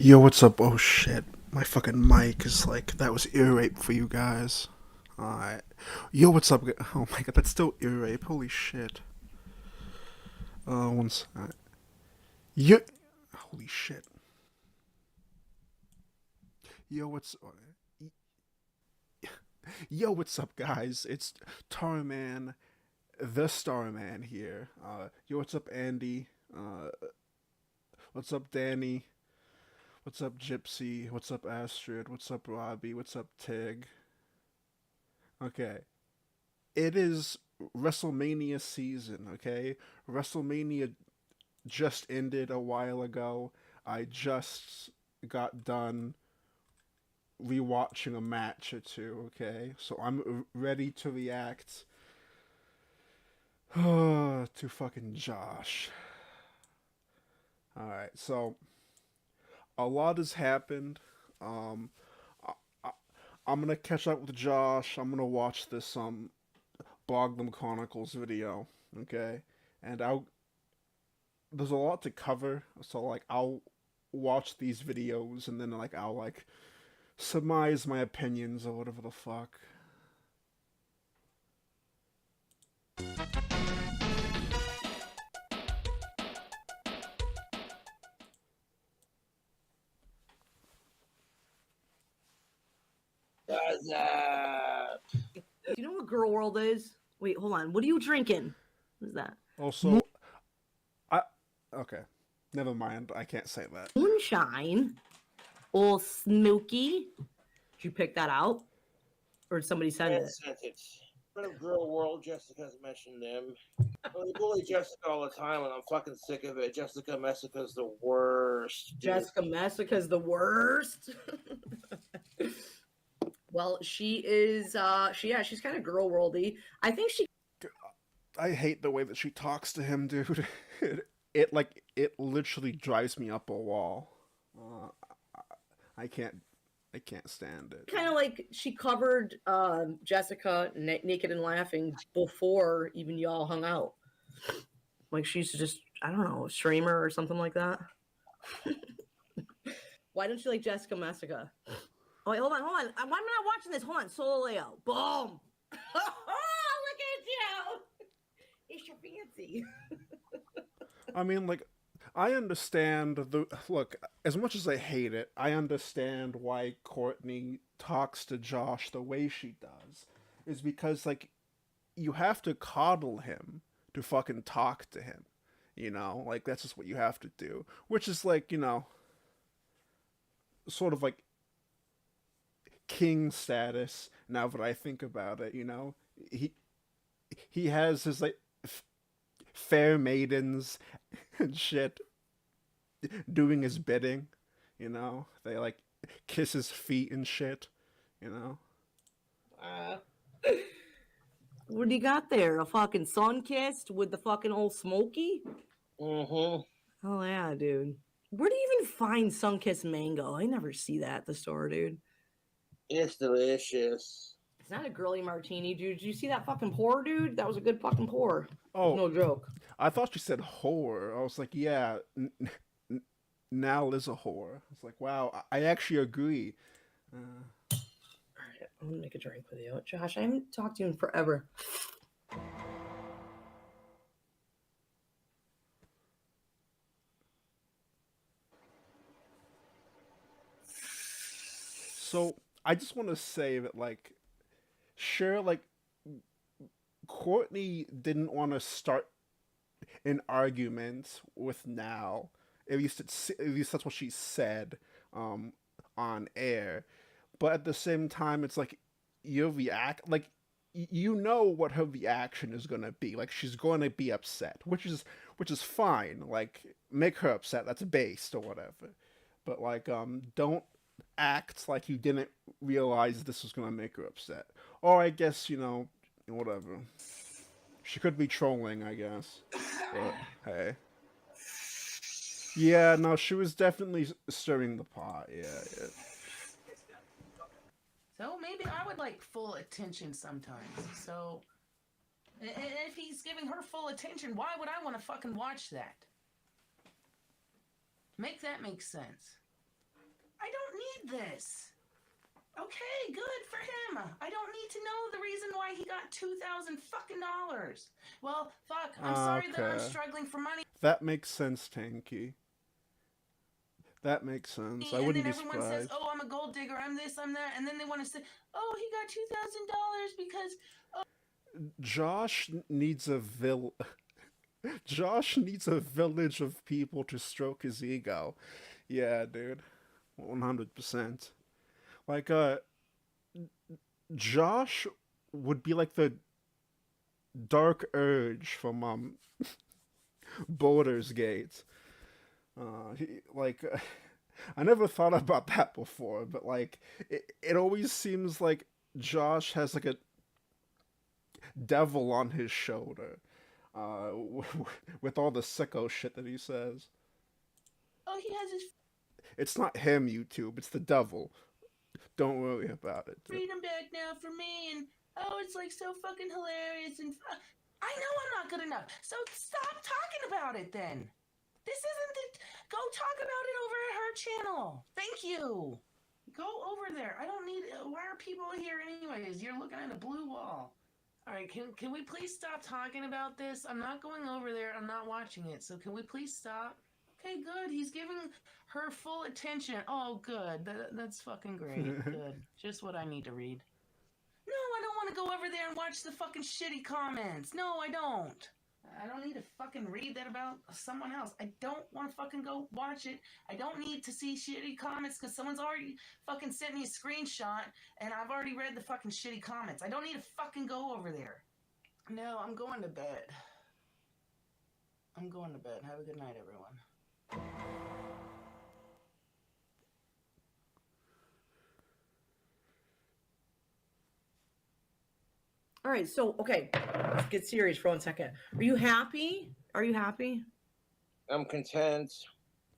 Yo, what's up? Oh shit. My fucking mic is like, that was ear rape for you guys. Alright. Yo, what's up? Oh my god, that's still ear rape. Holy shit. One sec. Yo. Holy shit. Yo, what's. Yo, what's up, guys? It's Tarman, the Starman here. Yo, what's up, Andy? What's up, Danny? What's up, Gypsy? What's up, Astrid? What's up, Robbie? What's up, Tig? Okay. It is WrestleMania season, okay? WrestleMania just ended a while ago. I just got done rewatching a match or two, okay? So I'm ready to react to fucking Josh. Alright, so a lot has happened. Um, I, I, I'm gonna catch up with Josh. I'm gonna watch this Bogdom Chronicles video, okay? And I'll there's a lot to cover, so like I'll watch these videos and then like I'll like surmise my opinions or whatever the fuck. What's up? Do you know what Girl World is? Wait, hold on. What are you drinking? What is that? Also, I okay, never mind. I can't say that. Moonshine. Or smoky. Did you pick that out? Or did somebody send it? Sent it. Part of Girl World, Jessica's mentioned them. Well, they bully Jessica all the time, and I'm fucking sick of it. Jessica Messica's the worst. Dude. Jessica Messica's the worst. Well, she is she's kind of girl worldy. I think she I hate the way that she talks to him, dude. It literally drives me up a wall. I can't stand it. kind of like she covered Jessica naked and laughing before even y'all hung out. Like she's just, I don't know, a streamer or something like that. Why don't you like Jessica Messica? Oh, wait, hold on. Why am I not watching this? Hold on. Solo Leo. Boom. Look at you. It's your fancy. I mean, like, I understand the look. As much as I hate it, I understand why Courtney talks to Josh the way she does. Is because like you have to coddle him to fucking talk to him. You know, like that's just what you have to do. Which is like sort of like king status. Now that I think about it, he he has his like fair maidens and shit doing his bidding. They like kiss his feet and shit. Uh, what do you got there? A fucking sun kissed with the fucking old smoky? Mm-hmm. Oh yeah, dude. Where do you even find sun-kissed mango? I never see that at the store, dude. It's delicious. It's not a girly martini, dude. Did you see that fucking pour, dude? That was a good fucking pour. Oh, no joke. I thought she said whore. I was like, yeah, Nal is a whore. It's like, wow, I actually agree. All right, I'm gonna make a drink with you, Josh. I haven't talked to you in forever. So I just want to say that, like, sure, like, Courtney didn't want to start an argument with Nal. At least that's what she said um, on air. But at the same time, it's like you react like you know what her reaction is gonna be. Like she's going to be upset, which is fine. Like make her upset. That's based or whatever. But like don't act like you didn't realize this was gonna make her upset. Or I guess whatever. She could be trolling, I guess. But hey. Yeah, no, she was definitely stirring the pot. Yeah. So maybe I would like full attention sometimes. So, and if he's giving her full attention, why would I want to fucking watch that? Make that make sense. need this. Okay, good for him. I don't need to know the reason why he got $2,000 fucking dollars. Well, fuck. I'm sorry that I'm Okay. struggling for money. That makes sense, Tanky. That makes sense. I And wouldn't then be everyone says, surprised. "Oh, I'm a gold digger. I'm this. I'm that." And then they want to say, "Oh, he got $2,000 because." Josh needs a Josh needs a village of people to stroke his ego. Yeah, dude. 100%. Like, Josh would be like the Dark Urge from, Baldur's Gate. Like, I never thought about that before, but, like, it always seems like Josh has, like, a devil on his shoulder. With all the sicko shit that he says. Oh, he has his It's not him, YouTube. It's the devil. Don't worry about it. freedom back now for me, and oh, it's like so fucking hilarious. And I know I'm not good enough, so stop talking about it then. This isn't it. Go talk about it over at her channel. Thank you. Go over there. I don't need. Why are people here anyways? You're looking at a blue wall. All right, can we please stop talking about this? I'm not going over there. I'm not watching it. So can we please stop? Okay, good. He's giving her full attention. Oh, good. That's fucking great. Good. Just what I need to read. No, I don't want to go over there and watch the fucking shitty comments. No, I don't. I don't need to fucking read that about someone else. I don't want to fucking go watch it. I don't need to see shitty comments because someone's already fucking sent me a screenshot and I've already read the fucking shitty comments. I don't need to fucking go over there. No, I'm going to bed. I'm going to bed. Have a good night, everyone. All right, so okay, let's get serious for 1 second. Are you happy? Are you happy? I'm content.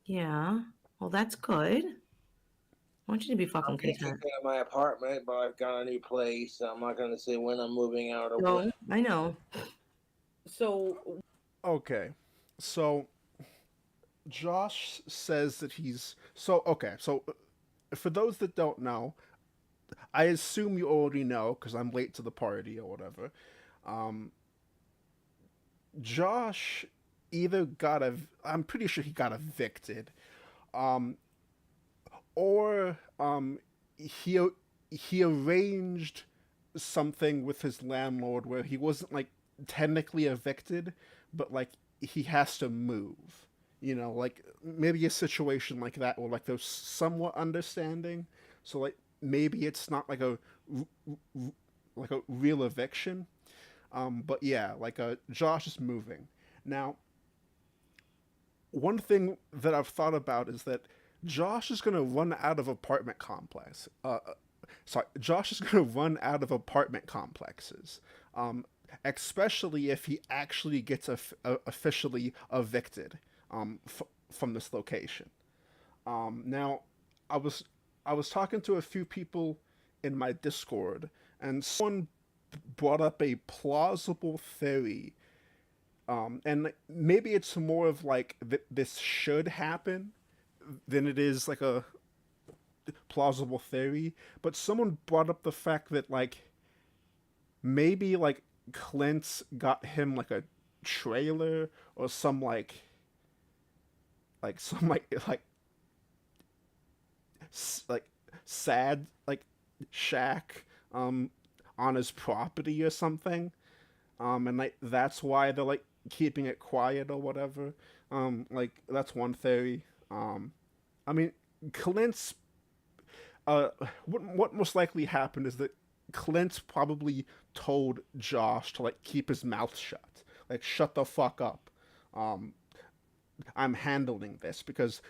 Yeah. Well, that's good. I want you to be fucking I'm kicking content. out of my apartment, but I've got a new place. I'm not going to say when I'm moving out or No, what. I know. So, Okay. So, Josh says that he's. So, okay. So, for those that don't know, I assume you already know because I'm late to the party or whatever. Um, Josh either got I'm pretty sure he got evicted, um, or he he arranged something with his landlord where he wasn't like technically evicted, but like he has to move. You know, like maybe a situation like that where like there's somewhat understanding. So like maybe it's not like a real eviction. But yeah, like Josh is moving now. One thing that I've thought about is that Josh is gonna run out of apartment complex. Sorry, Josh is gonna run out of apartment complexes. Especially if he actually gets officially evicted from this location. Now, I was I was talking to a few people in my Discord, and someone brought up a plausible theory. And maybe it's more of like this should happen than it is like a plausible theory. But someone brought up the fact that like maybe like Clint's got him like a trailer or some like some like sad like shack on his property or something, and like that's why they're like keeping it quiet or whatever. Like that's one theory. I mean, Clint's what most likely happened is that Clint probably told Josh to like keep his mouth shut, like shut the fuck up. Um, I'm handling this because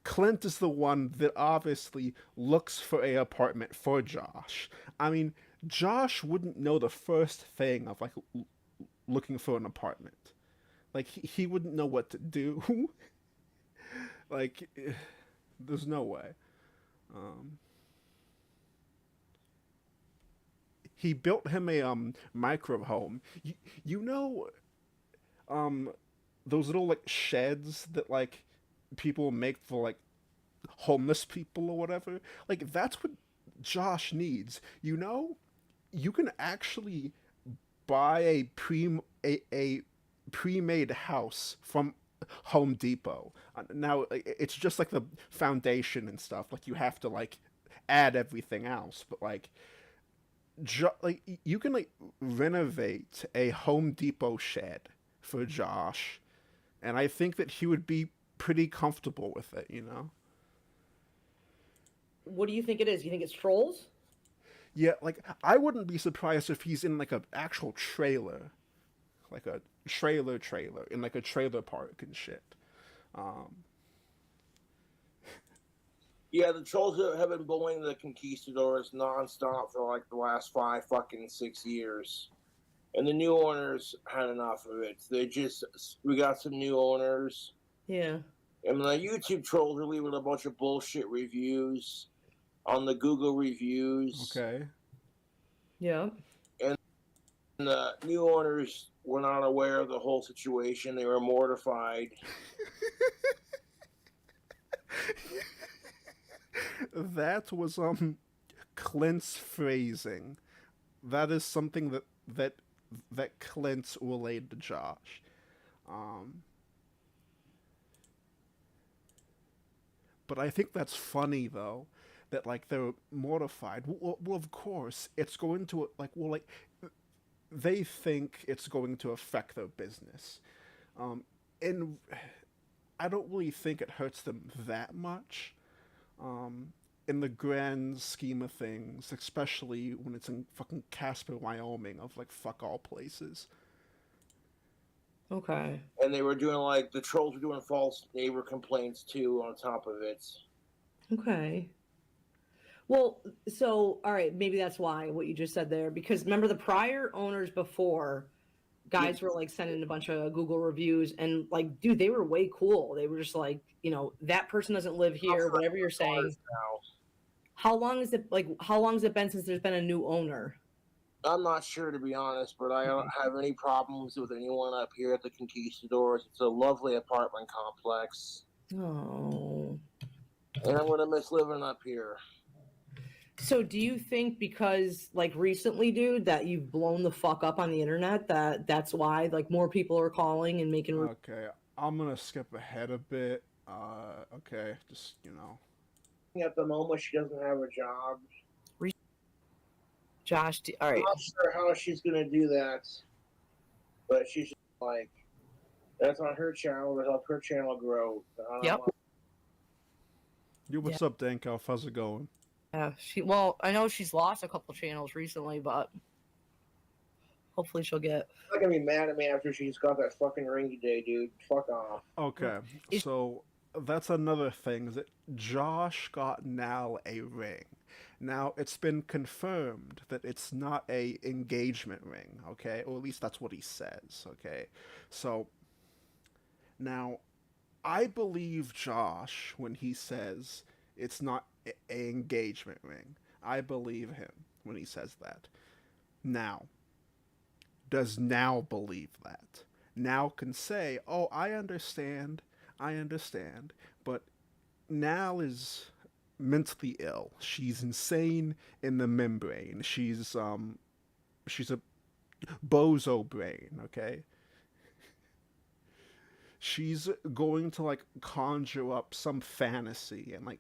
Clint is the one that obviously looks for a apartment for Josh. I mean, Josh wouldn't know the first thing of like looking for an apartment. Like he wouldn't know what to do. Like, there's no way. Um, he built him a micro home. You know, um, those little like sheds that like people make for like homeless people or whatever. Like that's what Josh needs. You know, you can actually buy a pre-made house from Home Depot. Now it's just like the foundation and stuff. Like you have to like add everything else, but like like you can like renovate a Home Depot shed for Josh, and I think that he would be pretty comfortable with it. You know? What do you think it is? You think it's trolls? Yeah, like I wouldn't be surprised if he's in like an actual trailer, like a trailer in like a trailer park and shit. Um, Yeah, the trolls have been bullying the conquistadors nonstop for like the last 5 fucking 6 years. And the new owners had enough of it. We got some new owners. Yeah. And the YouTube trolls are leaving a bunch of bullshit reviews on the Google reviews. okay. Yeah. And the new owners were not aware of the whole situation. They were mortified. That was Clint's phrasing. That is something that Clint relayed to Josh. Um, but I think that's funny though, that like they're mortified. Well, of course it's going to like they think it's going to affect their business, and I don't really think it hurts them that much. Um, in the grand scheme of things, especially when it's in fucking Casper, Wyoming, of like fuck all places. Okay. And they were doing the trolls were doing false neighbor complaints too on top of it. Okay. Well, so all right, maybe that's why what you just said there, because remember the prior owners before, guys were like sending a bunch of Google reviews, and like, dude, they were way cool. They were just like, that person doesn't live here, whatever you're saying. How long is it how long has it been since there's been a new owner? I'm not sure, to be honest, but I don't have any problems with anyone up here at the Conquistadors. It's a lovely apartment complex. Oh. And I'm going to miss living up here. So do you think because like recently, dude, that you've blown the fuck up on the internet, that's why like more people are calling and making Okay, I'm gonna skip ahead a bit. Okay, just At the moment, she doesn't have a job. Josh, all right. I'm not sure how she's going to do that, but she's just like, that's on her channel to help her channel grow. Yep. Yo, what's up, Danko? How's it going? Yeah, I know she's lost a couple channels recently, but hopefully she'll get. She's not going to be mad at me after she's got that fucking ring today, dude. Fuck off. Okay, so that's another thing, is that Josh got now a ring. Now, it's been confirmed that it's not a engagement ring, okay? Or at least that's what he says, okay? So, now, I believe Josh when he says it's not a engagement ring. I believe him when he says that. Now, does Now believe that? Now can say, oh, I understand, but Now is mentally ill. She's insane in the membrane. She's a bozo brain, okay? She's going to like conjure up some fantasy and like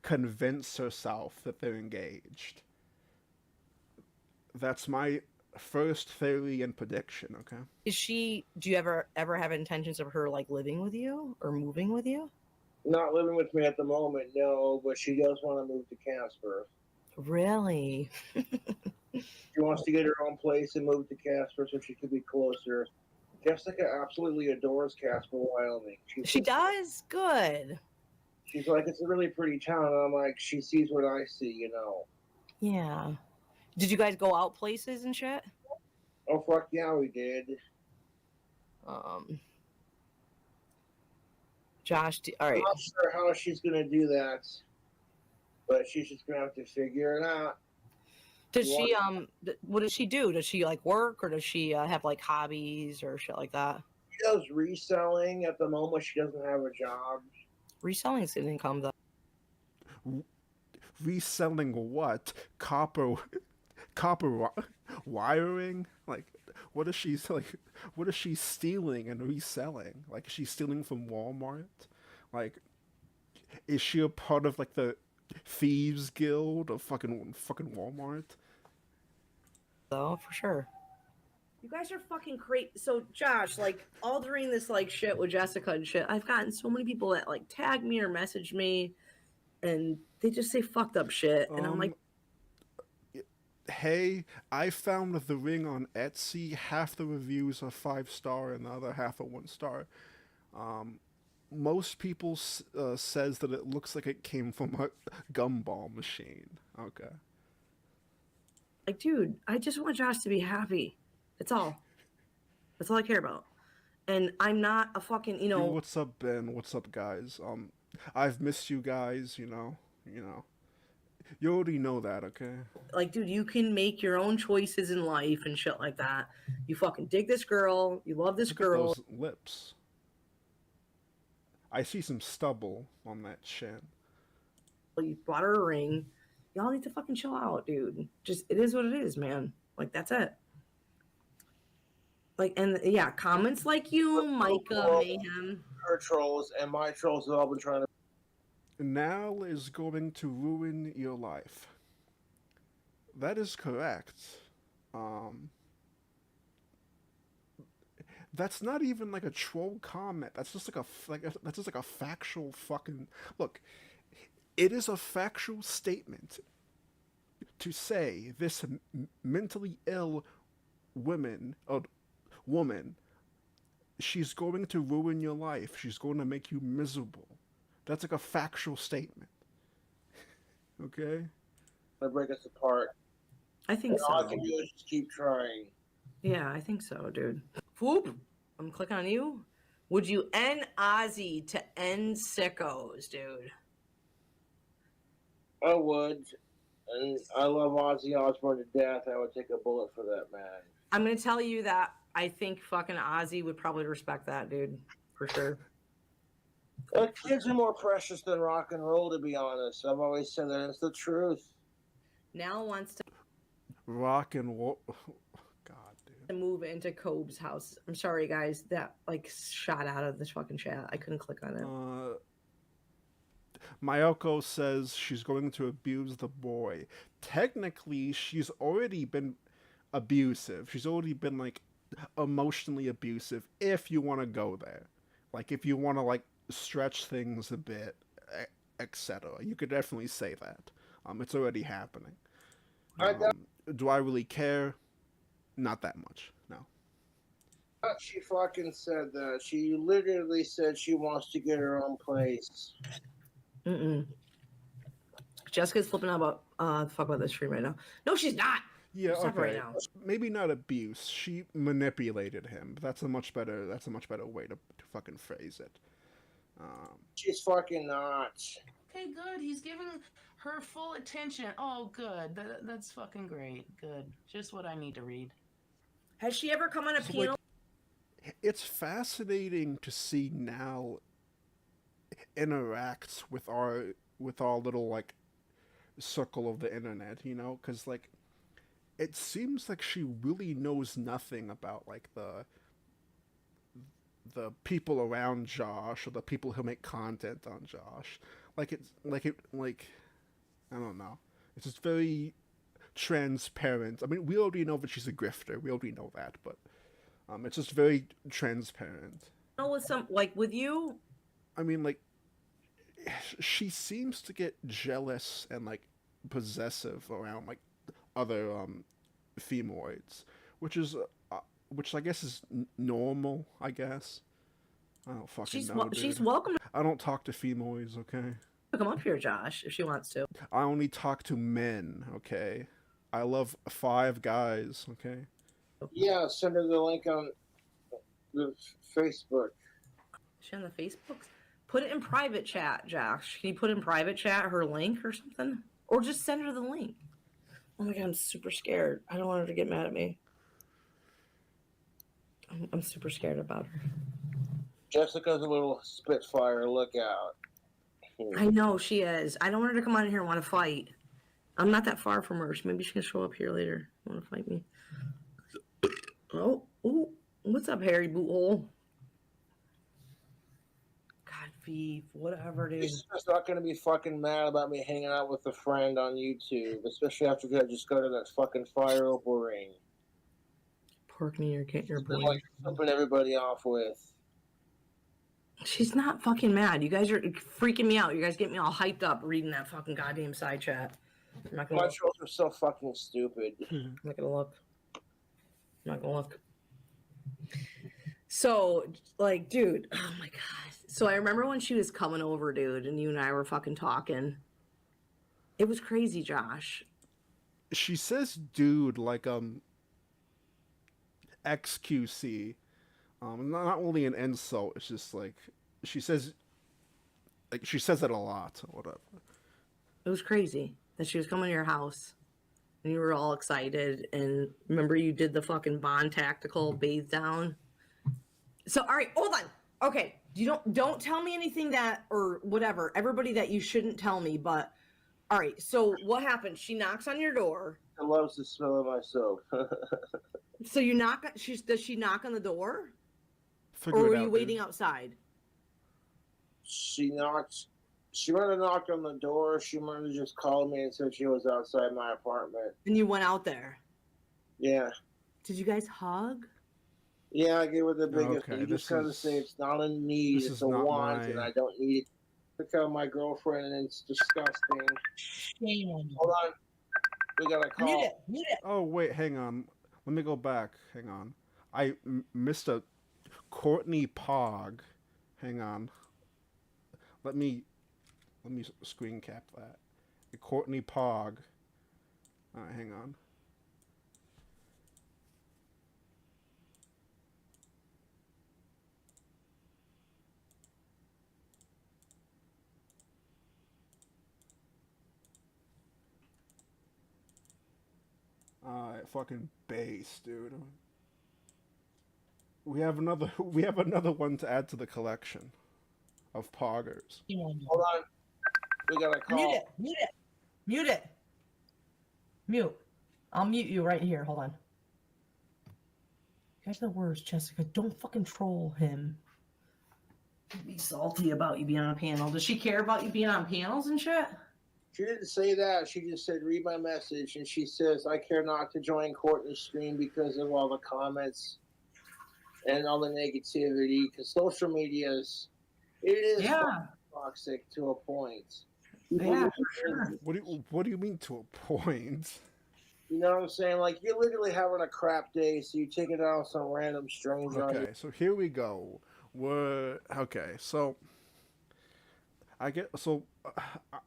convince herself that they're engaged. That's my first theory and prediction, okay? Do you ever have intentions of her like living with you or moving with you? Not living with me at the moment, no, but she does want to move to Casper. Really? She wants to get her own place and move to Casper so she could be closer. Jessica absolutely adores Casper, Wyoming. She does? Good. She's like, it's a really pretty town. And I'm like, she sees what I see, Yeah. Did you guys go out places and shit? Oh, fuck yeah, we did. Josh, all right. I'm not sure how she's going to do that, but she's just going to have to figure it out. Does she, what does she do? Does she like work or does she have like hobbies or shit like that? She does reselling. At the moment, she doesn't have a job. Reselling is an income though. reselling what? Copper wiring? Like, what is she like? What is she stealing and reselling? Like, is she stealing from Walmart? Like, is she a part of like the thieves guild of fucking Walmart? Though, for sure. You guys are fucking crazy. So, Josh, like, all during this, like, shit with Jessica and shit, I've gotten so many people that, like, tag me or message me, and they just say fucked up shit. And I'm like, Hey, I found the ring on Etsy. Half the reviews are 5-star and the other half are 1-star. Most people says that it looks like it came from a gumball machine. Okay. dude, I just want Josh to be happy. That's all. That's all I care about. And I'm not a fucking, Yo, what's up, Ben? What's up, guys? I've missed you guys. You already know that, okay? like, dude, you can make your own choices in life and shit like that. You fucking dig this girl. You love this Look girl. at those lips. I see some stubble on that chin. You bought her a ring. Y'all need to fucking chill out, dude. Just, it is what it is, man. Like, that's it. Like, and yeah, comments like you, Micah, Mayhem. Her trolls and my trolls have all been trying to. Nal is going to ruin your life. That is correct. That's not even like a troll comment. That's just that's just like a factual fucking look. It is a factual statement to say this mentally ill woman, she's going to ruin your life. She's going to make you miserable. That's like a factual statement. Okay? To break us apart. I think so. All I can do is just keep trying. Yeah, I think so, dude. Whoop. I'm clicking on you. Would you end Ozzy to end sickos, dude? I would. And I love Ozzy Osbourne to death. I would take a bullet for that man. I'm going to tell you that I think fucking Ozzy would probably respect that, dude. For sure. Kids are more precious than rock and roll, to be honest. I've always said that. It's the truth. Now wants to Rock and roll. God, dude. move into Cobb's house. I'm sorry, guys. That, like, shot out of this fucking chat. I couldn't click on it. Mayoko says she's going to abuse the boy. Technically, she's already been abusive. She's already been, like, emotionally abusive, if you want to go there. Like, if you want to, like, stretch things a bit, etc. You could definitely say that. It's already happening. Do I really care? Not that much, no. She fucking said that. She literally said she wants to get her own place. Jessica's flipping out about fuck about this stream right now. No, she's not. Yeah, Stop okay. right now. Maybe not abuse. She manipulated him. That's a much better way to fucking phrase it. She's fucking not. Okay, good. He's giving her full attention. Oh, good. That's fucking great. Good. Just what I need to read. Has she ever come on a piano? Like, it's fascinating to see Nal interact with our little like circle of the internet, because like it seems like she really knows nothing about like the people around Josh or the people who make content on Josh. Like I don't know. It's just very transparent. I mean, we already know that she's a grifter. We already know that, but it's just very transparent. With some with you. I mean, like she seems to get jealous and like possessive around like other femoids, which I guess is normal. I guess I don't fucking know. Dude. She's welcome. I don't talk to femoids. Okay. Come up here, Josh, if she wants to. I only talk to men. Okay. I love 5 guys. Okay. Yeah, send her the link on the Facebook. Is she on the Facebook? Put it in private chat, Josh. Can you put in private chat her link or something? Or just send her the link. Oh my god, I'm super scared. I don't want her to get mad at me. I'm super scared about her. Jessica's a little spitfire. Look out. I know she is. I don't want her to come on here and want to fight. I'm not that far from her. So maybe she can show up here later. Want to fight me? Oh, ooh, what's up, Harry Boothole? God, Vive, whatever, dude. She's just not going to be fucking mad about me hanging out with a friend on YouTube, especially after I just go to that fucking fire opal ring. Courtney, your boy. Like flipping everybody off with. She's not fucking mad. You guys are freaking me out. You guys get me all hyped up reading that fucking goddamn side chat. I'm not gonna My look. trolls are so fucking stupid. I'm not gonna look. I'm not gonna look. So, like, dude, oh my god. So I remember when she was coming over, dude, and you and I were fucking talking. It was crazy, Josh. She says dude like XQC. Not only an insult, it's just like she says that a lot or whatever. It was crazy that she was coming to your house and you were all excited. And remember, you did the fucking Bond tactical bathe down. So, all right, hold on. Okay, you don't tell me anything that or whatever. Everybody that you shouldn't tell me. But all right, so what happened? She knocks on your door. I loves the smell of my soap. So you knock. Does she knock on the door, Figure or it were out, you dude. waiting outside? She knocked. She might have knocked on the door. She might have just called me and said she was outside my apartment. And you went out there. Yeah. Did you guys hug? Yeah, I gave her the biggest. Okay, You just this gotta is- say it's not a need, this it's is a not want, my- and I don't need it. Look at my girlfriend, and it's disgusting. Shame on you. Hold on. We got a call. Mute it. Oh wait, hang on. Let me go back. Hang on. I missed a Courtney Pog. Hang on. Let me screen cap that. Courtney Pog. All right, hang on. Fucking bass, dude. We have another one to add to the collection of poggers. Shame on you. Hold on. We got a call. Mute it. Mute it. Mute it. Mute. I'll mute you right here. Hold on. You guys are the worst, Jessica. Don't fucking troll him. Be salty about you being on a panel. Does she care about you being on panels and shit? She didn't say that. She just said, read my message. And she says, I care not to join Courtney's stream because of all the comments and all the negativity. Because social media is, it is toxic to a point. Yeah, for sure. What do you mean to a point? You know what I'm saying? Like, you're literally having a crap day, so you take it out on some random stranger. Okay, so here we go. So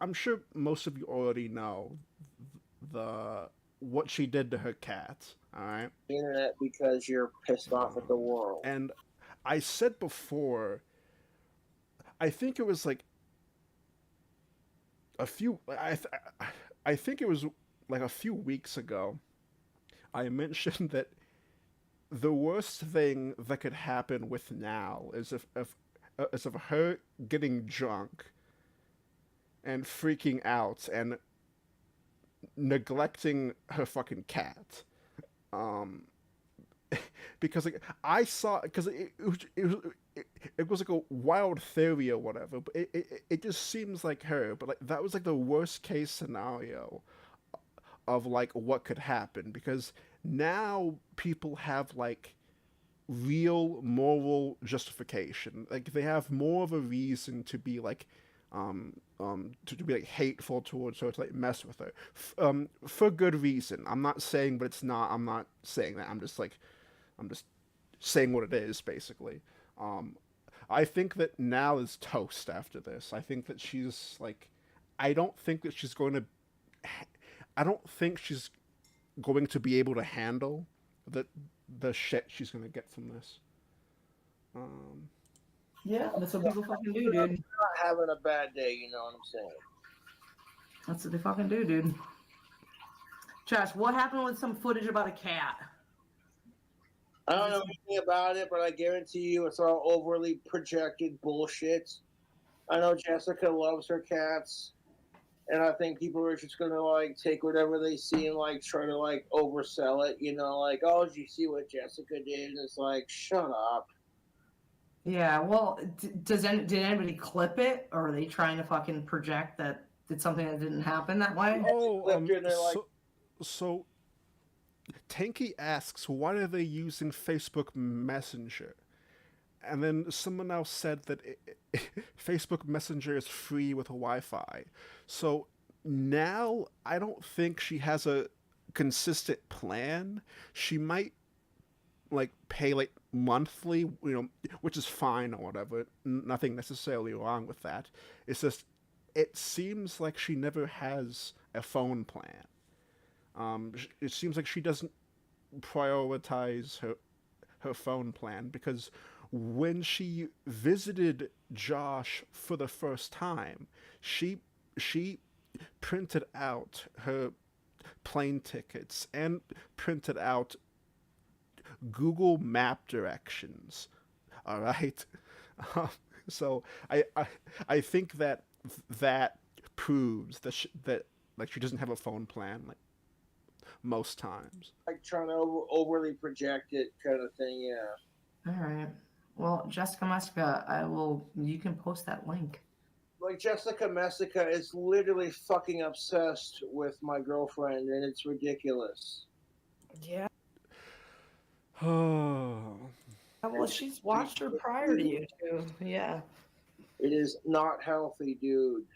I'm sure most of you already know what she did to her cat. All right, The internet because you're pissed off at the world. and I said before, I think it was like I think it was like a few weeks ago. I mentioned that the worst thing that could happen with Now is if her getting drunk and freaking out and neglecting her fucking cat. Because like I saw, because it was like a wild theory or whatever, but it just seems like her. But like that was like the worst case scenario of like what could happen, because now people have like real moral justification. Like they have more of a reason to be like to be like hateful towards her, to like mess with her for good reason. I'm not saying that. I'm just saying what it is, basically. I think that Nal is toast after this. I think that she's like, I don't think she's going to be able to handle the shit she's going to get from this. Yeah, that's what people fucking do, dude. You're not having a bad day, you know what I'm saying? That's what they fucking do, dude. Josh, what happened with some footage about a cat? I don't know anything about it, but I guarantee you it's all overly projected bullshit. I know Jessica loves her cats, and I think people are just gonna like take whatever they see and like try to like oversell it. You know, like, oh, did you see what Jessica did? And it's like, shut up. Yeah, well, did anybody clip it, or are they trying to fucking project that did something that didn't happen that way? Oh, Clipped it and they're like, so Tanky asks, why are they using Facebook Messenger? And then someone else said that Facebook Messenger is free with Wi-Fi. So now I don't think she has a consistent plan. She might like pay like monthly, which is fine or whatever. Nothing necessarily wrong with that. It's just it seems like she never has a phone plan. It seems like she doesn't prioritize her phone plan because when she visited Josh for the first time, she printed out her plane tickets and printed out Google Map directions. All right, so I think that proves that like she doesn't have a phone plan like most times. like trying to overly project it, kind of thing. Yeah. All right. Well, Jessica Muska, you can post that link. Like Jessica Messica is literally fucking obsessed with my girlfriend, and it's ridiculous. Yeah. Oh. Well, she's watched her prior to you too. Yeah. It is not healthy, dude.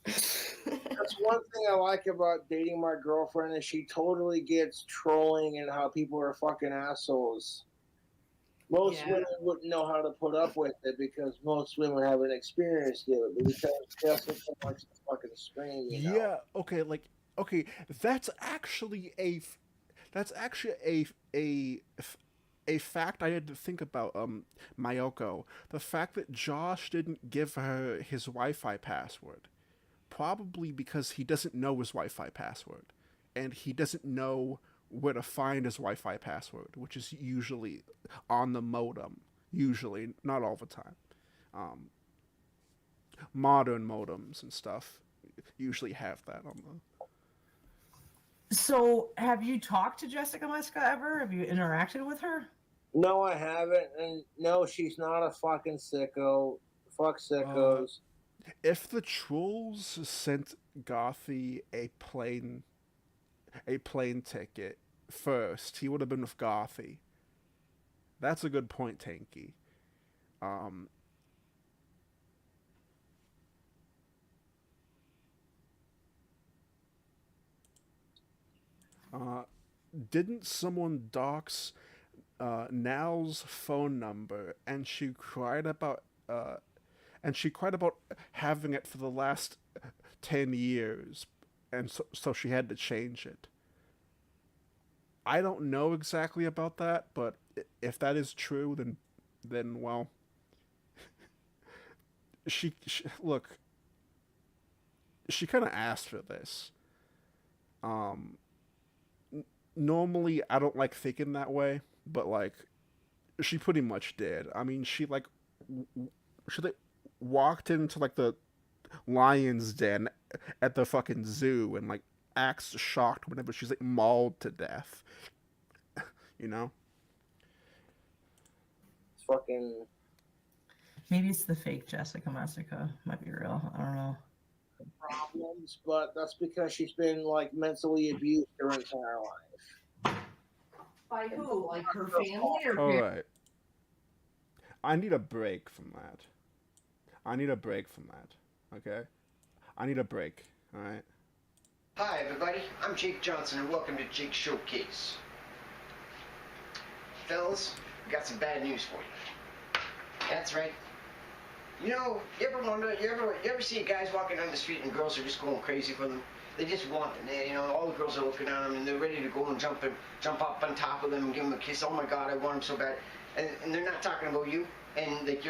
That's one thing I like about dating my girlfriend is she totally gets trolling and how people are fucking assholes. Most women wouldn't know how to put up with it because most women haven't experienced it. But because Jessica likes to fucking scream, you know. Yeah. Okay. That's actually a fact I had to think about. Mayoko, the fact that Josh didn't give her his Wi-Fi password, probably because he doesn't know his Wi-Fi password, and he doesn't know where to find his Wi-Fi password, which is usually on the modem. Usually, not all the time. Modern modems and stuff usually have that on them. So, have you talked to Jessica Muska ever? Have you interacted with her? No, I haven't, and no, she's not a fucking sicko. Fuck sickos. If the trolls sent Gothy a plane ticket first, he would have been with Gothy. That's a good point, Tanky. Didn't someone dox Now's phone number, and she cried about having it for the last 10 years, and so she had to change it. I don't know exactly about that, but if that is true, then well, she look, she kind of asked for this. Normally I don't like thinking that way, but like she pretty much did. I mean, she like walked into like the lion's den at the fucking zoo and like acts shocked whenever she's like mauled to death. You know? It's fucking Maybe it's the fake Jessica Muska. Might be real. I don't know. problems, but that's because she's been like mentally abused her entire life. By who? Like her family or All right. I need a break from that. Okay? I need a break. All right? Hi, everybody. I'm Jake Johnson, and welcome to Jake's Showcase. Fellas, we got some bad news for you. That's right. You know, you ever wonder, you ever see guys walking down the street and girls are just going crazy for them? They just want them. All the girls are looking at them and they're ready to go and jump up on top of them and give them a kiss. Oh my God, I want them so bad. And they're not talking about you. And like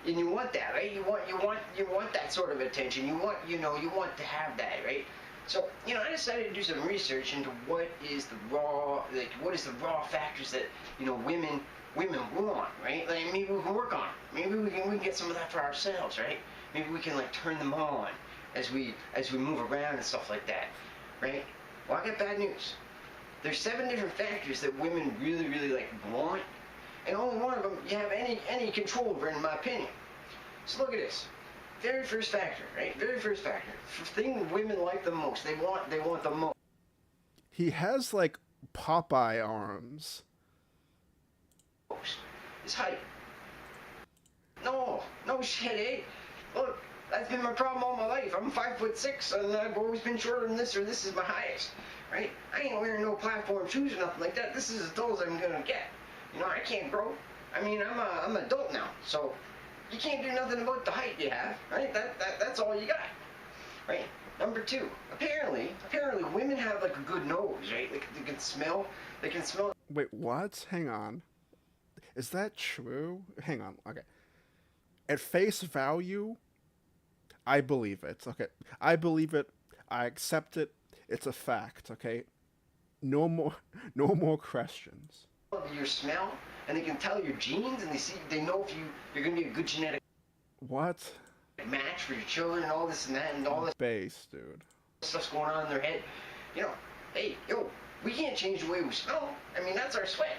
and you want that, right? You want that sort of attention. You want to have that, right? So, I decided to do some research into what is the raw factors that, women want, right? Like, maybe we can work on it. Maybe we can get some of that for ourselves, right? Maybe we can, like, turn them on as we move around and stuff like that, right? Well, I got bad news. There's 7 different factors that women really, really, like, want, and only one of them you have any control over, in my opinion. So look at this. Very first factor, right? Very first factor. Thing women like the most. They want the most. He has like Popeye arms. Is height. No shit, eh? Look, that's been my problem all my life. I'm 5'6", and I've always been shorter than this, or this is my highest, right? I ain't wearing no platform shoes or nothing like that. This is as tall as I'm gonna get. I can't grow. I mean, I'm an adult now, so you can't do nothing about the height you have, right? That's all you got, right? Number 2, apparently women have like a good nose, right? Like they can smell. Wait, what? Hang on. Is that true? Hang on. Okay. At face value, I believe it. Okay. I believe it. I accept it. It's a fact. Okay. No more questions. Your smell, and they can tell your genes, and they know if you're gonna be a good genetic What? match for your children, and all this and that, and all this Base, dude. stuff's going on in their head. Hey, we can't change the way we smell. I mean, that's our sweat.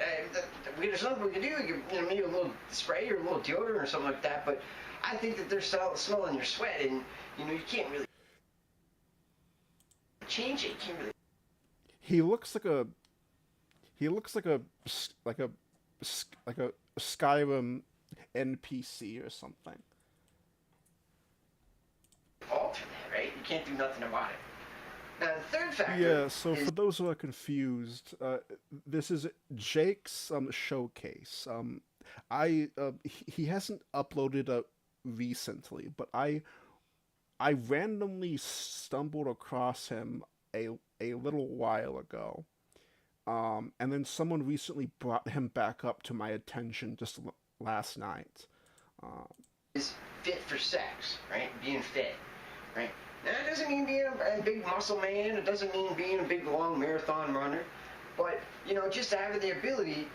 There's nothing we can do. You can, maybe a little spray or a little deodorant or something like that. But I think that there's smelling your sweat, and you can't really change it. You can't really. He looks like a Skyrim NPC or something. Alter that, right? You can't do nothing about it. Now, the third factor. Yeah, so for those who are confused, this is Jake's showcase. He hasn't uploaded recently, but I randomly stumbled across him a little while ago. And then someone recently brought him back up to my attention just last night. Is fit for sex, right? Being fit, right? Now, it doesn't mean being a big muscle man. It doesn't mean being a big, long marathon runner. But, just having the ability,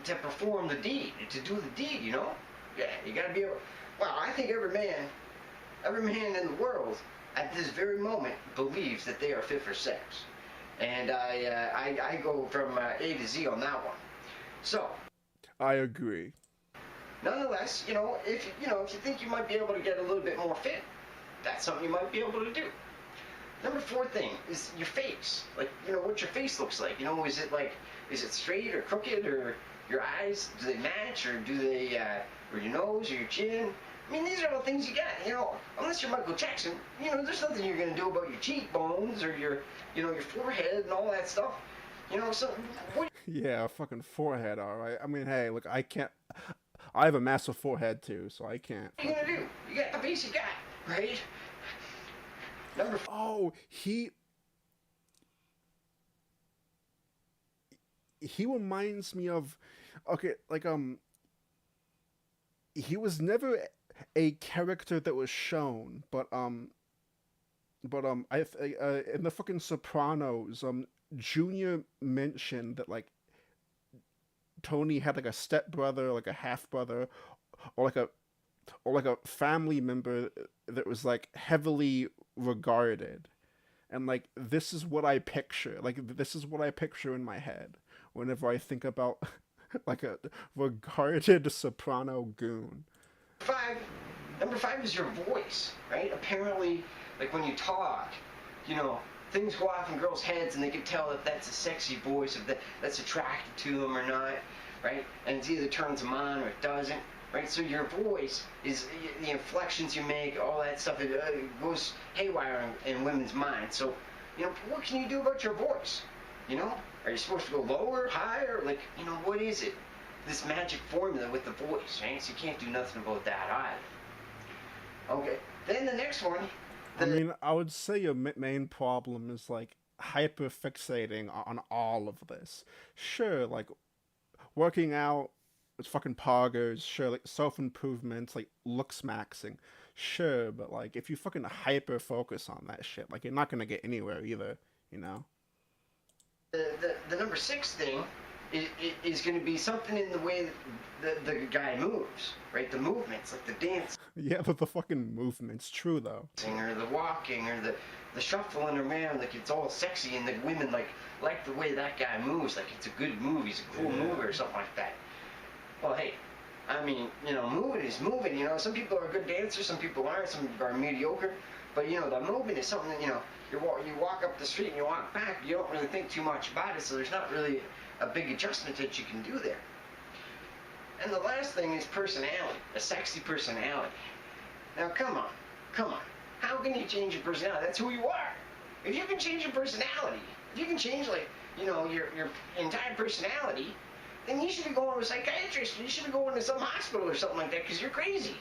to perform the deed, to do the deed, Yeah, you got to be able. Well, I think every man in the world, at this very moment, believes that they are fit for sex. And I go from A to Z on that one. So. I agree. Nonetheless, if you think you might be able to get a little bit more fit, that's something you might be able to do. Number 4 thing is your face. Like, what your face looks like. Is it straight or crooked, or your eyes, do they match, or do they, or your nose or your chin? I mean, these are all things you got, unless you're Michael Jackson, there's nothing you're going to do about your cheekbones or your forehead and all that stuff. So what? Yeah, fucking forehead, alright. I mean, hey, look, I can't. I have a massive forehead too, so I can't. What are you gonna do? You got the face you got, right? Number 4. Oh, he reminds me of, okay, like, he was never a character that was shown, but in the fucking Sopranos, Junior mentioned that, like, Tony had like a stepbrother, like a half brother, or like a family member that was like heavily regarded, and like this is what I picture. Like, this is what I picture in my head whenever I think about like a regarded soprano goon. Number 5 is your voice, right? Apparently, like when you talk, things go off in girls' heads, and they can tell if that's a sexy voice, if that's attractive to them or not, right? And it either turns them on or it doesn't, right? So your voice is the inflections you make, all that stuff. It goes haywire in women's minds. So, what can you do about your voice? Are you supposed to go lower, higher? Like, what is it? This magic formula with the voice, right? So you can't do nothing about that either. Okay. Then the next one. I mean, I would say your main problem is like hyperfixating on all of this. Sure, like working out, it's fucking poggers. Sure, like self-improvement, like looks maxing. Sure, but like if you fucking hyper focus on that shit, like you're not gonna get anywhere either, you know? The number six thing is going to be something in the way that the guy moves, right? The movements, like the dancing Yeah, but the fucking movement's true though. or the walking or the shuffling around, like it's all sexy, and the women like the way that guy moves, like it's a good move, he's a cool mover or something like that. Well, hey, I mean, moving is moving. Some people are good dancers, some people aren't, some are mediocre. But the movement is something that you walk up the street and you walk back. You don't really think too much about it, so there's not really a big adjustment that you can do there. And the last thing is personality, a sexy personality. Now, come on. How can you change your personality? That's who you are. If you can change your personality, if you can change your entire personality, then you should be going to a psychiatrist. You should be going to some hospital or something like that because you're crazy.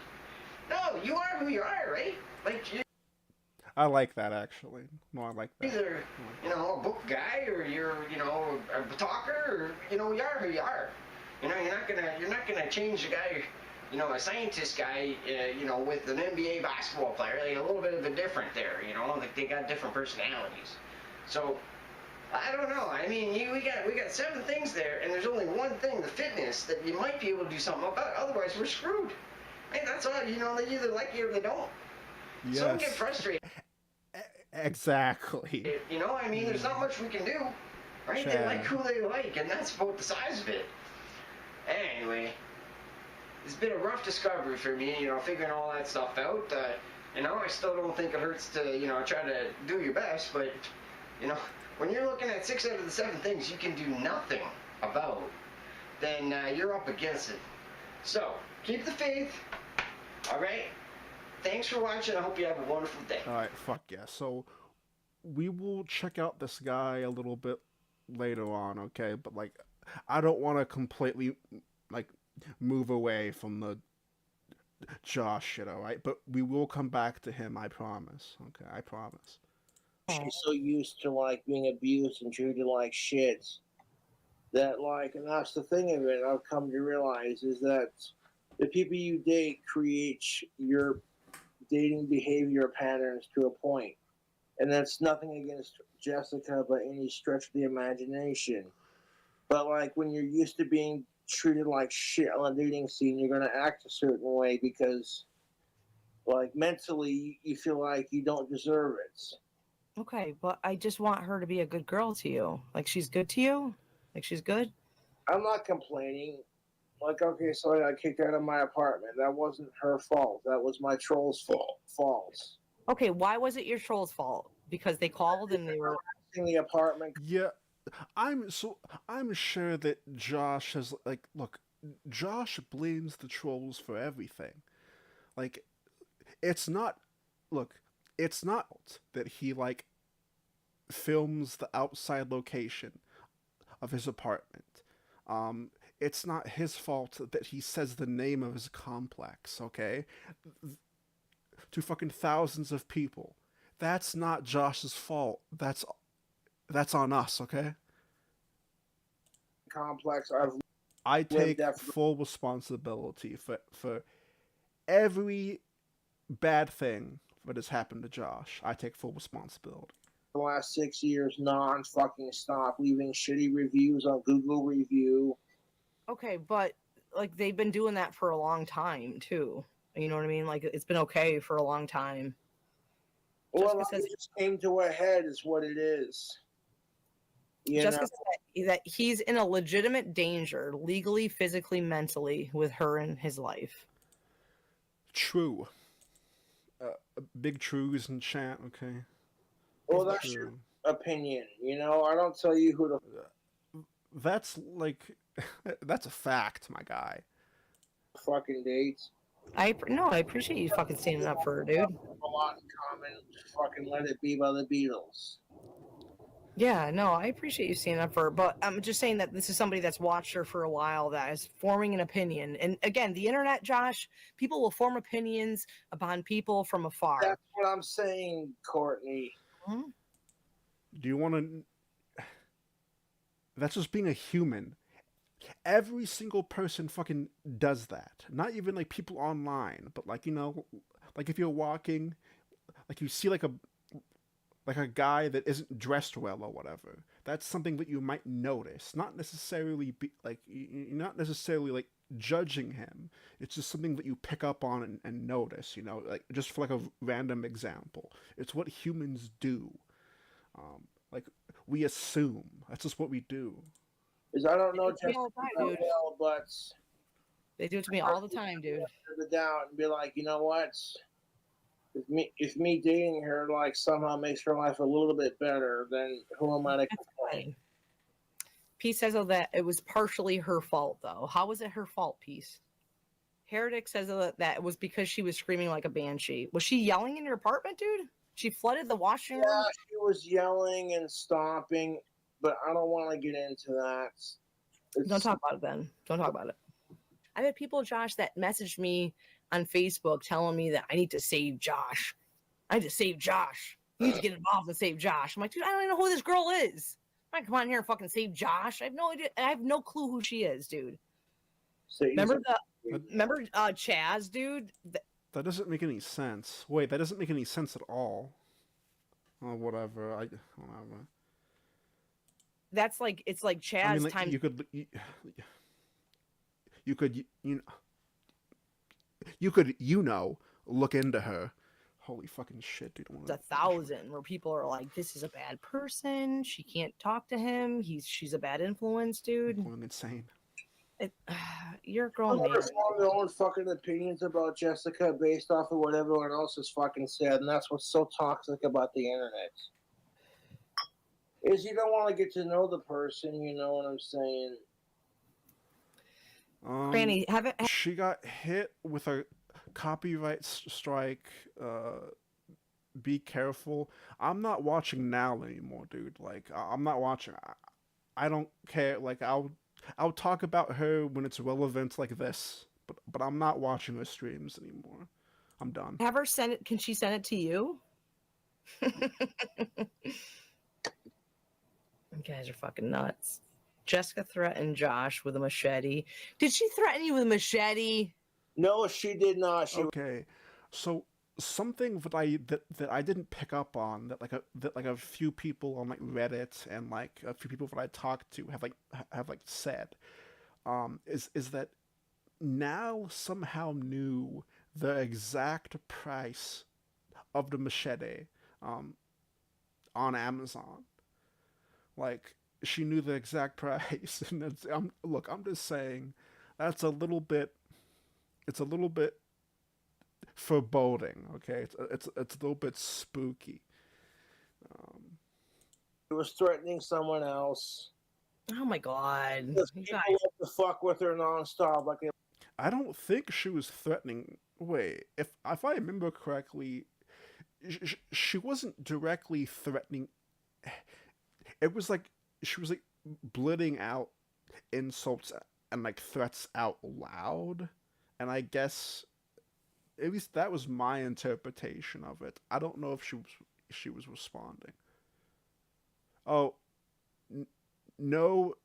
No, you are who you are, right? Like I like that actually. No, I like that. either a book guy or you're a talker or you are who you are. You're not gonna change a guy, a scientist guy, with an NBA basketball player. Like a little bit of a different there, like they got different personalities. So I don't know. I mean, we got 7 things there, and there's only one thing, the fitness, that you might be able to do something about. Otherwise, we're screwed. And that's all. They either like you or they don't. Yes. So don't get frustrated. Exactly. I mean, there's not much we can do, right? Chad. They like who they like, and that's about the size of it. Anyway, it's been a rough discovery for me, figuring all that stuff out. I still don't think it hurts to, try to do your best, but, when you're looking at 6 out of the 7 things you can do nothing about, then you're up against it. So, keep the faith, all right? Thanks for watching. I hope you have a wonderful day. Alright, fuck yeah. So, we will check out this guy a little bit later on, okay? But, like, I don't want to completely, like, move away from the Josh shit, alright? But we will come back to him, I promise. Okay, I promise. She's so used to like being abused and treated like shit that and that's the thing of it. I've come to realize is that the people you date create your dating behavior patterns to a point, and that's nothing against Jessica by any stretch of the imagination. But when you're used to being treated like shit on a dating scene, you're gonna act a certain way because mentally you feel like you don't deserve it. Okay, but I just want her to be a good girl to you. Like she's good to you? Like she's good? I'm not complaining. Okay, so I got kicked out of my apartment. That wasn't her fault. That was my troll's fault. Okay, why was it your troll's fault? Because they called and they were In the apartment. Yeah, I'm sure that Josh has, look, Josh blames the trolls for everything. Like, it's not that he, films the outside location of his apartment. It's not his fault that he says the name of his complex, okay? To fucking thousands of people. That's not Josh's fault. That's on us, okay? Complex. I take full responsibility for every bad thing that has happened to Josh. I take full responsibility. The last 6 years, non-fucking stop, leaving shitty reviews on Google Review. okay, but they've been doing that for a long time too. You know what I mean? It's been okay for a long time. Well, it just came to a head, is what it is. Jessica said that he's in a legitimate danger, legally, physically, mentally, with her in his life. True. Big truths in chat, okay? Well, that's true. Your opinion. I don't tell you who to. That's that's a fact, my guy. Fucking dates. I appreciate you fucking standing up for her, dude. A lot in common. Fucking Let It Be by the Beatles. Yeah, no, I appreciate you standing up for her, but I'm just saying that this is somebody that's watched her for a while that is forming an opinion. And again, the internet, Josh, people will form opinions upon people from afar. That's what I'm saying, Courtney. Mm-hmm. Do you want to... That's just being a human. Every single person fucking does that. Not even people online, but Like if you're walking, like you see like a guy that isn't dressed well or whatever. That's something that you might notice. Not necessarily you're not necessarily like judging him. It's just something that you pick up on and notice. You know, like just for like a random example, it's what humans do. Like we assume that's just what we do. Because I don't know They do it just all the time, that dude. well, but They do it to me all the time, dude. the doubt and be like, you know what? If me dating her like somehow makes her life a little bit better, then who am I to complain? Peace says that it was partially her fault, though. How was it her fault, Peace? Heretic says that it was because she was screaming like a banshee. Was she yelling in your apartment, dude? She flooded the washing room? Yeah, she was yelling and stomping, but I don't want to get into that. Don't talk about it then. Don't talk about it. I've had people, Josh, that messaged me on Facebook telling me that I need to save Josh. I need to save Josh. You need to get involved and save Josh. I'm like, dude, I don't even know who this girl is. I'm not come on here and fucking save Josh. I have no idea. I have no clue who she is, dude. So Remember Chaz, dude? That doesn't make any sense. Wait, that doesn't make any sense at all. Oh, whatever. Whatever. That's like, it's like Chaz I mean, like, times. you could look into her. Holy fucking shit, dude! 1,000 where people are like, this is a bad person. She can't talk to him. She's a bad influence, dude. I'm going insane. You're a grown man. Form their own fucking opinions about Jessica based off of what everyone else has fucking said, and that's what's so toxic about the internet. Is you don't want to get to know the person, you know what I'm saying? Granny, she got hit with a copyright strike. Be careful. I'm not watching now anymore, dude. Like I'm not watching. I don't care. Like I'll talk about her when it's relevant like this, but I'm not watching her streams anymore. I'm done. have her send it. Can she send it to you? You guys are fucking nuts. Jessica threatened Josh with a machete. Did she threaten you with a machete? No, she did not. Okay, so something that I didn't pick up on that a few people on like Reddit and like a few people that I talked to have said, is that now somehow knew the exact price of the machete, on Amazon. Like she knew the exact price, and I'm just saying that's a little bit. It's a little bit foreboding. Okay, it's a little bit spooky. She was threatening someone else. Oh my god! People like to fuck with her nonstop. Like I don't think she was threatening. Wait, if I remember correctly, she wasn't directly threatening. It was like she was like blurting out insults and like threats out loud, and I guess at least that was my interpretation of it. I don't know if she was responding. Oh, no,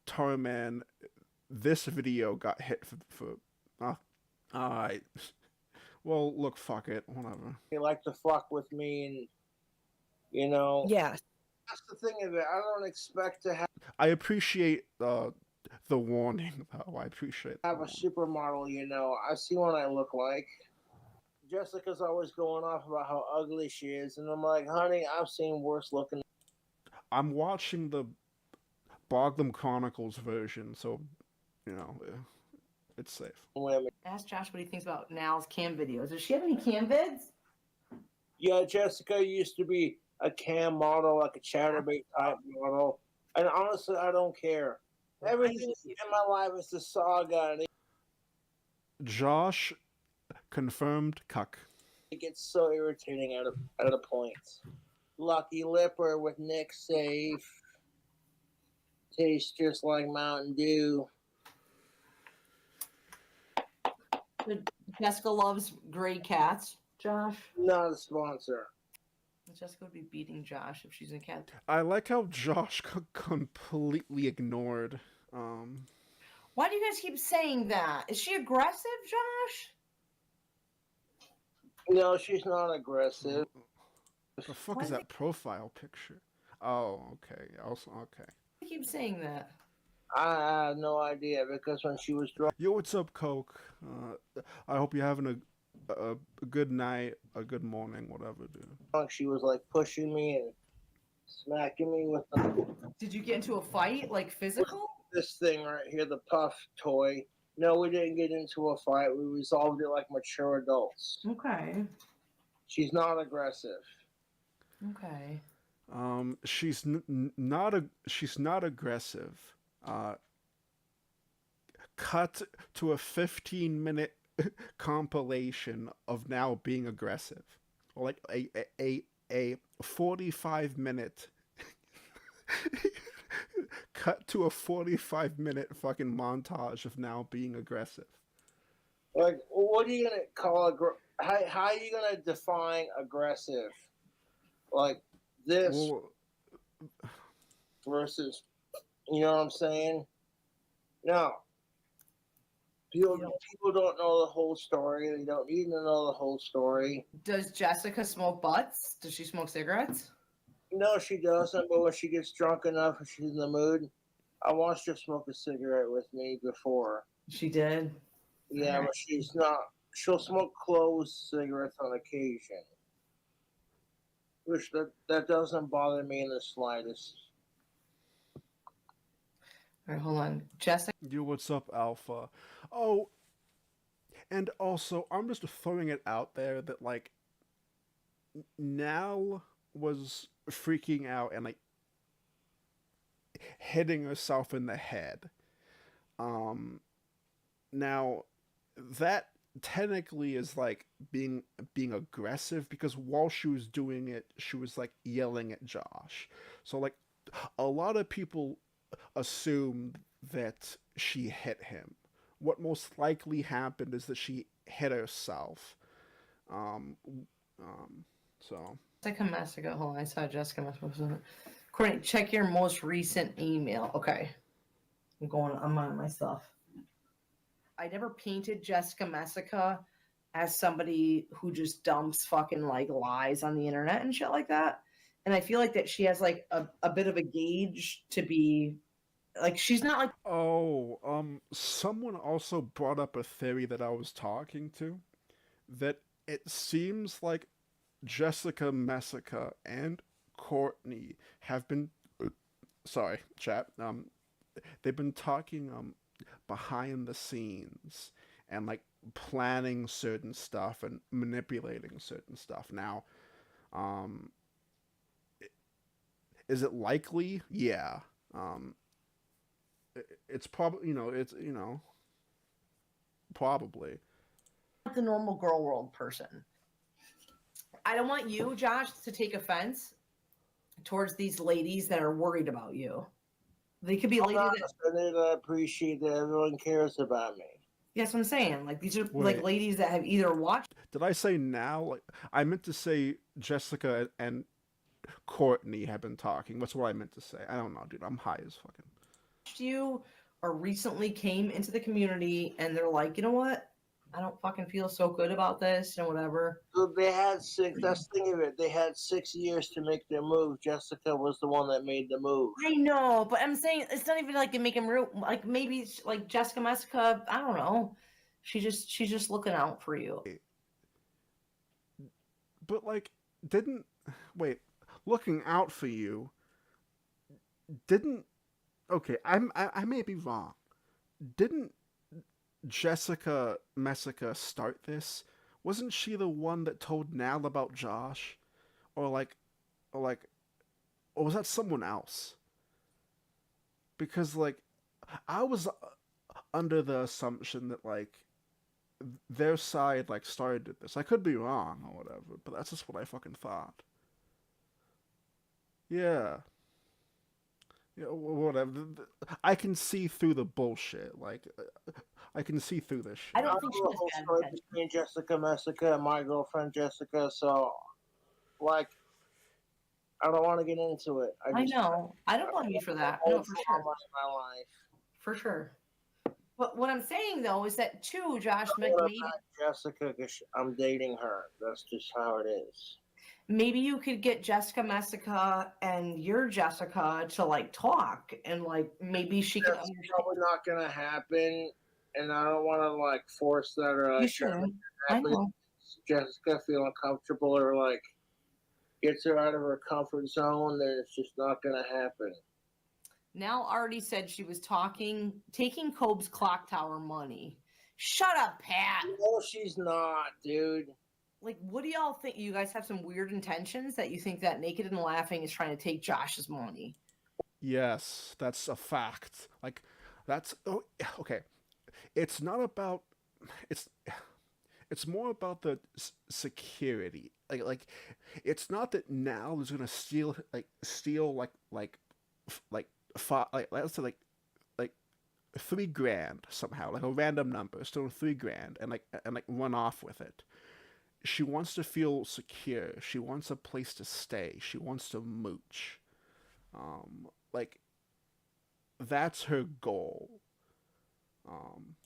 Tarman. This video got hit for alright. Well, look, fuck it, whatever. they like to fuck with me, and you know. Yeah. That's the thing of it. I don't expect to I appreciate the warning, though. I appreciate have a supermodel, you know. I see what I look like. Jessica's always going off about how ugly she is, and I'm like, honey, I've seen worse looking. I'm watching the Boglum Chronicles version, so you know it's safe. Women. Ask Josh what he thinks about Nal's cam videos. Does she have any cam vids? Yeah, Jessica used to be a cam model, like a chatterbait type model, and honestly, I don't care. Everything in my life is a saga, and Josh confirmed cuck. it gets so irritating at a point. Lucky Lipper with Nick safe. Tastes just like Mountain Dew. Jessica loves gray cats, Josh. Not a sponsor. Jessica would be beating Josh if she's a cat. I like how Josh completely ignored. Why do you guys keep saying that? Is she aggressive, Josh? No, she's not aggressive. The fuck Why is do that profile picture? Oh, okay. Also, okay. they keep saying that? I have no idea because when she was drunk, Yo, what's up, Coke? I hope you're having a good night, a good morning, whatever, dude. she was like pushing me and smacking me with Did you get into a fight, like physical? this thing right here, the puff toy. No, we didn't get into a fight. We resolved it like mature adults. Okay. She's not aggressive. Okay. She's not aggressive. Uh, cut to a 15-minute compilation of now being aggressive, or like a 45-minute cut to a 45-minute fucking montage of now being aggressive. Like, what are you gonna call how are you gonna define aggressive? Like this Well, versus, you know what I'm saying? No, people don't know the whole story. They don't need to know the whole story. Does Jessica smoke butts? Does she smoke cigarettes? No, she doesn't. But when she gets drunk enough and she's in the mood, I watched her smoke a cigarette with me before. She did. Yeah, but she's not. She'll smoke closed cigarettes on occasion, which that doesn't bother me in the slightest. All right, hold on. Jessica. yo, what's up, Alpha? Oh, and also, I'm just throwing it out there that like Nal was freaking out and like hitting herself in the head. Now that technically is like being aggressive because while she was doing it, she was like yelling at Josh. So like a lot of people assumed that she hit him. What most likely happened is that she hit herself. Um, so Jessica Massacre. Hold on. I saw Jessica Massacre. Courtney, check your most recent email. Okay. I'm on my stuff. I never painted Jessica Massacre as somebody who just dumps fucking like lies on the internet and shit like that. And I feel like that she has like a bit of a gauge to be like she's not like someone also brought up a theory that I was talking to that it seems like Jessica Messica and Courtney have been sorry, chat. They've been talking behind the scenes and like planning certain stuff and manipulating certain stuff. Now, is it likely? Yeah. It's probably probably. the normal girl world person. I don't want you, Josh, to take offense towards these ladies that are worried about you. They could be I'm ladies not that offended. I appreciate that everyone cares about me. that's what I'm saying. Like these are Wait. like ladies that have either watched Did I say now? Like I meant to say Jessica and Courtney have been talking. That's what I meant to say. I don't know, dude. I'm high as fucking. you or recently came into the community and they're like, you know what? I don't fucking feel so good about this and whatever. So they had 6. That's the thing of it. They had 6 years to make their move. Jessica was the one that made the move. I know, but I'm saying it's not even like make him real. Like maybe it's like Jessica Messica. I don't know. She's just looking out for you. But like, didn't wait? Looking out for you. Didn't okay? I may be wrong. Didn't Jessica Messica start this? Wasn't she the one that told Nal about Josh, or or was that someone else? Because like, I was under the assumption that like their side like started this. I could be wrong or whatever, but that's just what I fucking thought. Yeah. Yeah, whatever. I can see through the bullshit. Like, I can see through this shit. I don't think she know was the whole bad story intention. between Jessica Messica and my girlfriend Jessica. So, like, I don't want to get into it. I know. I don't blame you for that. No, for sure. My life. For sure. But what I'm saying though is that too, Josh, I want to back Jessica because I'm dating her. That's just how it is. maybe you could get Jessica Messica and your Jessica to like talk, and like maybe she can That's understand. probably not going to happen, and I don't want to like force that or You like try to shouldn't. I happen. know. Jessica feeling comfortable or like gets her out of her comfort zone, then it's just not going to happen. Nell already said she was taking Cobb's clock tower money. Shut up, Pat. No, she's not, dude. Like, what do y'all think? You guys have some weird intentions that you think that Naked and Laughing is trying to take Josh's money. Yes, that's a fact. Like, that's okay. It's not about it's it's more about the security. Like it's not that Nal is gonna steal like let's say like 3 grand somehow, like a random number, steal 3 grand and like run off with it. She wants to feel secure. She wants a place to stay. She wants to mooch. Like that's her goal. Um,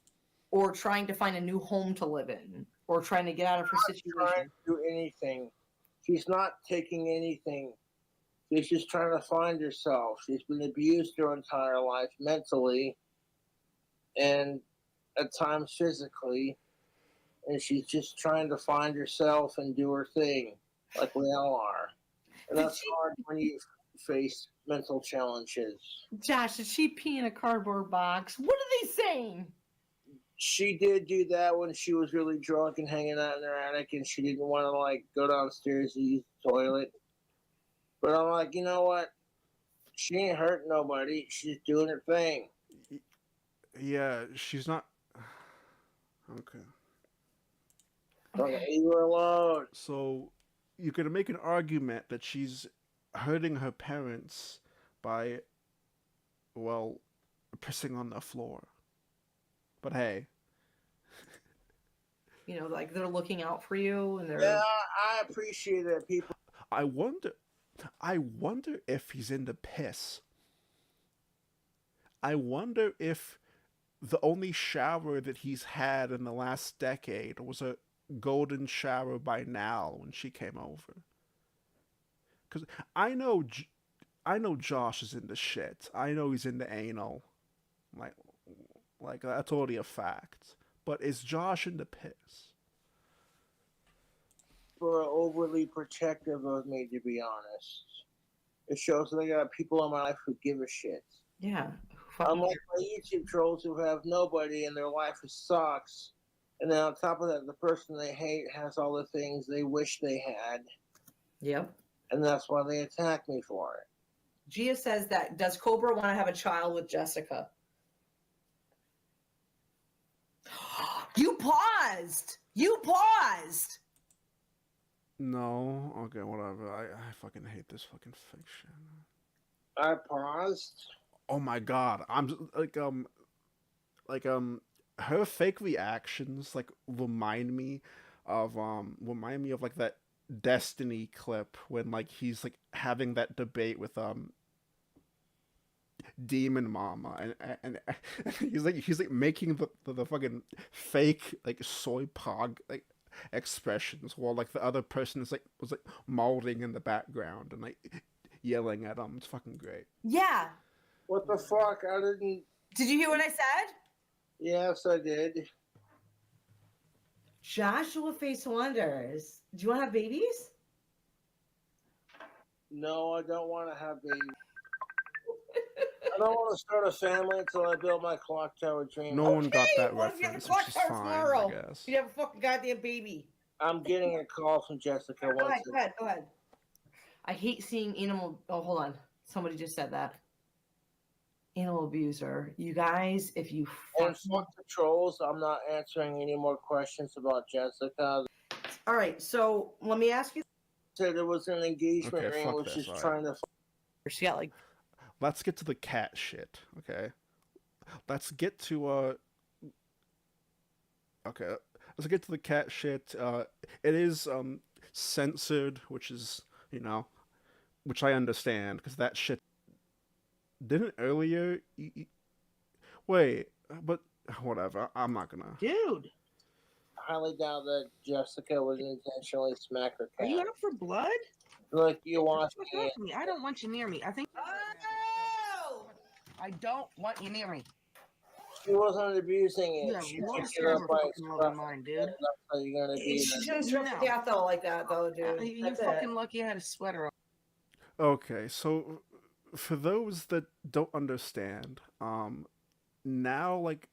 Or trying to find a new home to live in. Or trying to get out of her Trying situation. to do anything. She's not taking anything. She's just trying to find herself. She's been abused her entire life mentally and at times physically, and she's just trying to find herself and do her thing, like we all are. And that's hard when you face mental challenges. Josh, did she pee in a cardboard box? What are they saying? She did do that when she was really drunk and hanging out in her attic, and she didn't want to like go downstairs to use the toilet. But I'm like, you know what? She ain't hurting nobody. She's doing her thing. yeah, she's not. Okay. Okay, you were alone. So you could make an argument that she's hurting her parents by, well, pissing on the floor. But hey, You know, like they're looking out for you and they're. Yeah, I appreciate that people. I wonder, I wonder if he's into piss. I wonder if the only shower that he's had in the last decade was a golden shower by Nal when she came over. Because I know, I know Josh is into shit. I know he's into anal. Like, like that's already a fact. But is Josh into piss? Are overly protective of me, to be honest. It shows that I got people in my life who give a shit. Yeah. Unlike my YouTube trolls who have nobody and their life sucks. And then on top of that, the person they hate has all the things they wish they had. Yep. And that's why they attack me for it. Gia says that, does Cobra want to have a child with Jessica? You paused. You paused. No. Okay, whatever. I fucking hate this fucking fiction. I paused. Oh my god. I'm her fake reactions like remind me of like that Destiny clip when like he's like having that debate with Demon Mama and he's like making the fucking fake like soy pog like expressions while like the other person is like was like molding in the background and like yelling at him. It's fucking great. Yeah. What the fuck? I didn't. Did you hear what I said? Yes, I did. Joshua Face Wonders. Do you want to have babies? No, I don't want to have babies. I don't want to start a family until I build my clock tower dream. No one got that what if you have a reference, clock which is tower fine, tomorrow? I guess. You have a fucking goddamn baby. I'm getting a call from Jessica. Go ahead. I hate seeing animal. Oh, hold on. Somebody just said that. Animal abuser. You guys, if you And fuck the trolls. I'm not answering any more questions about Jessica. All right, so let me ask you. Said it was an engagement Okay, ring, fuck which this, is alright. trying to. She got like. Let's get to the cat shit, okay? Let's get to okay, let's get to the cat shit. It is censored, which is, you know, which I understand because that shit didn't earlier wait, but whatever. I'm not gonna. Dude, I highly doubt that Jessica would intentionally smack her are cat. you out for blood? Look, you watch What's it. wrong with me? I don't want you near me. I think. Oh! I don't want you near me. She wasn't abusing You it. have She more picked it skills up than by fucking its low scruff. than mine, dude. That's how you're gonna be. She shouldn't strip the No. cat though like that, though, dude. You're That's fucking it. lucky I had a sweater on. Okay, so for those that don't understand, now like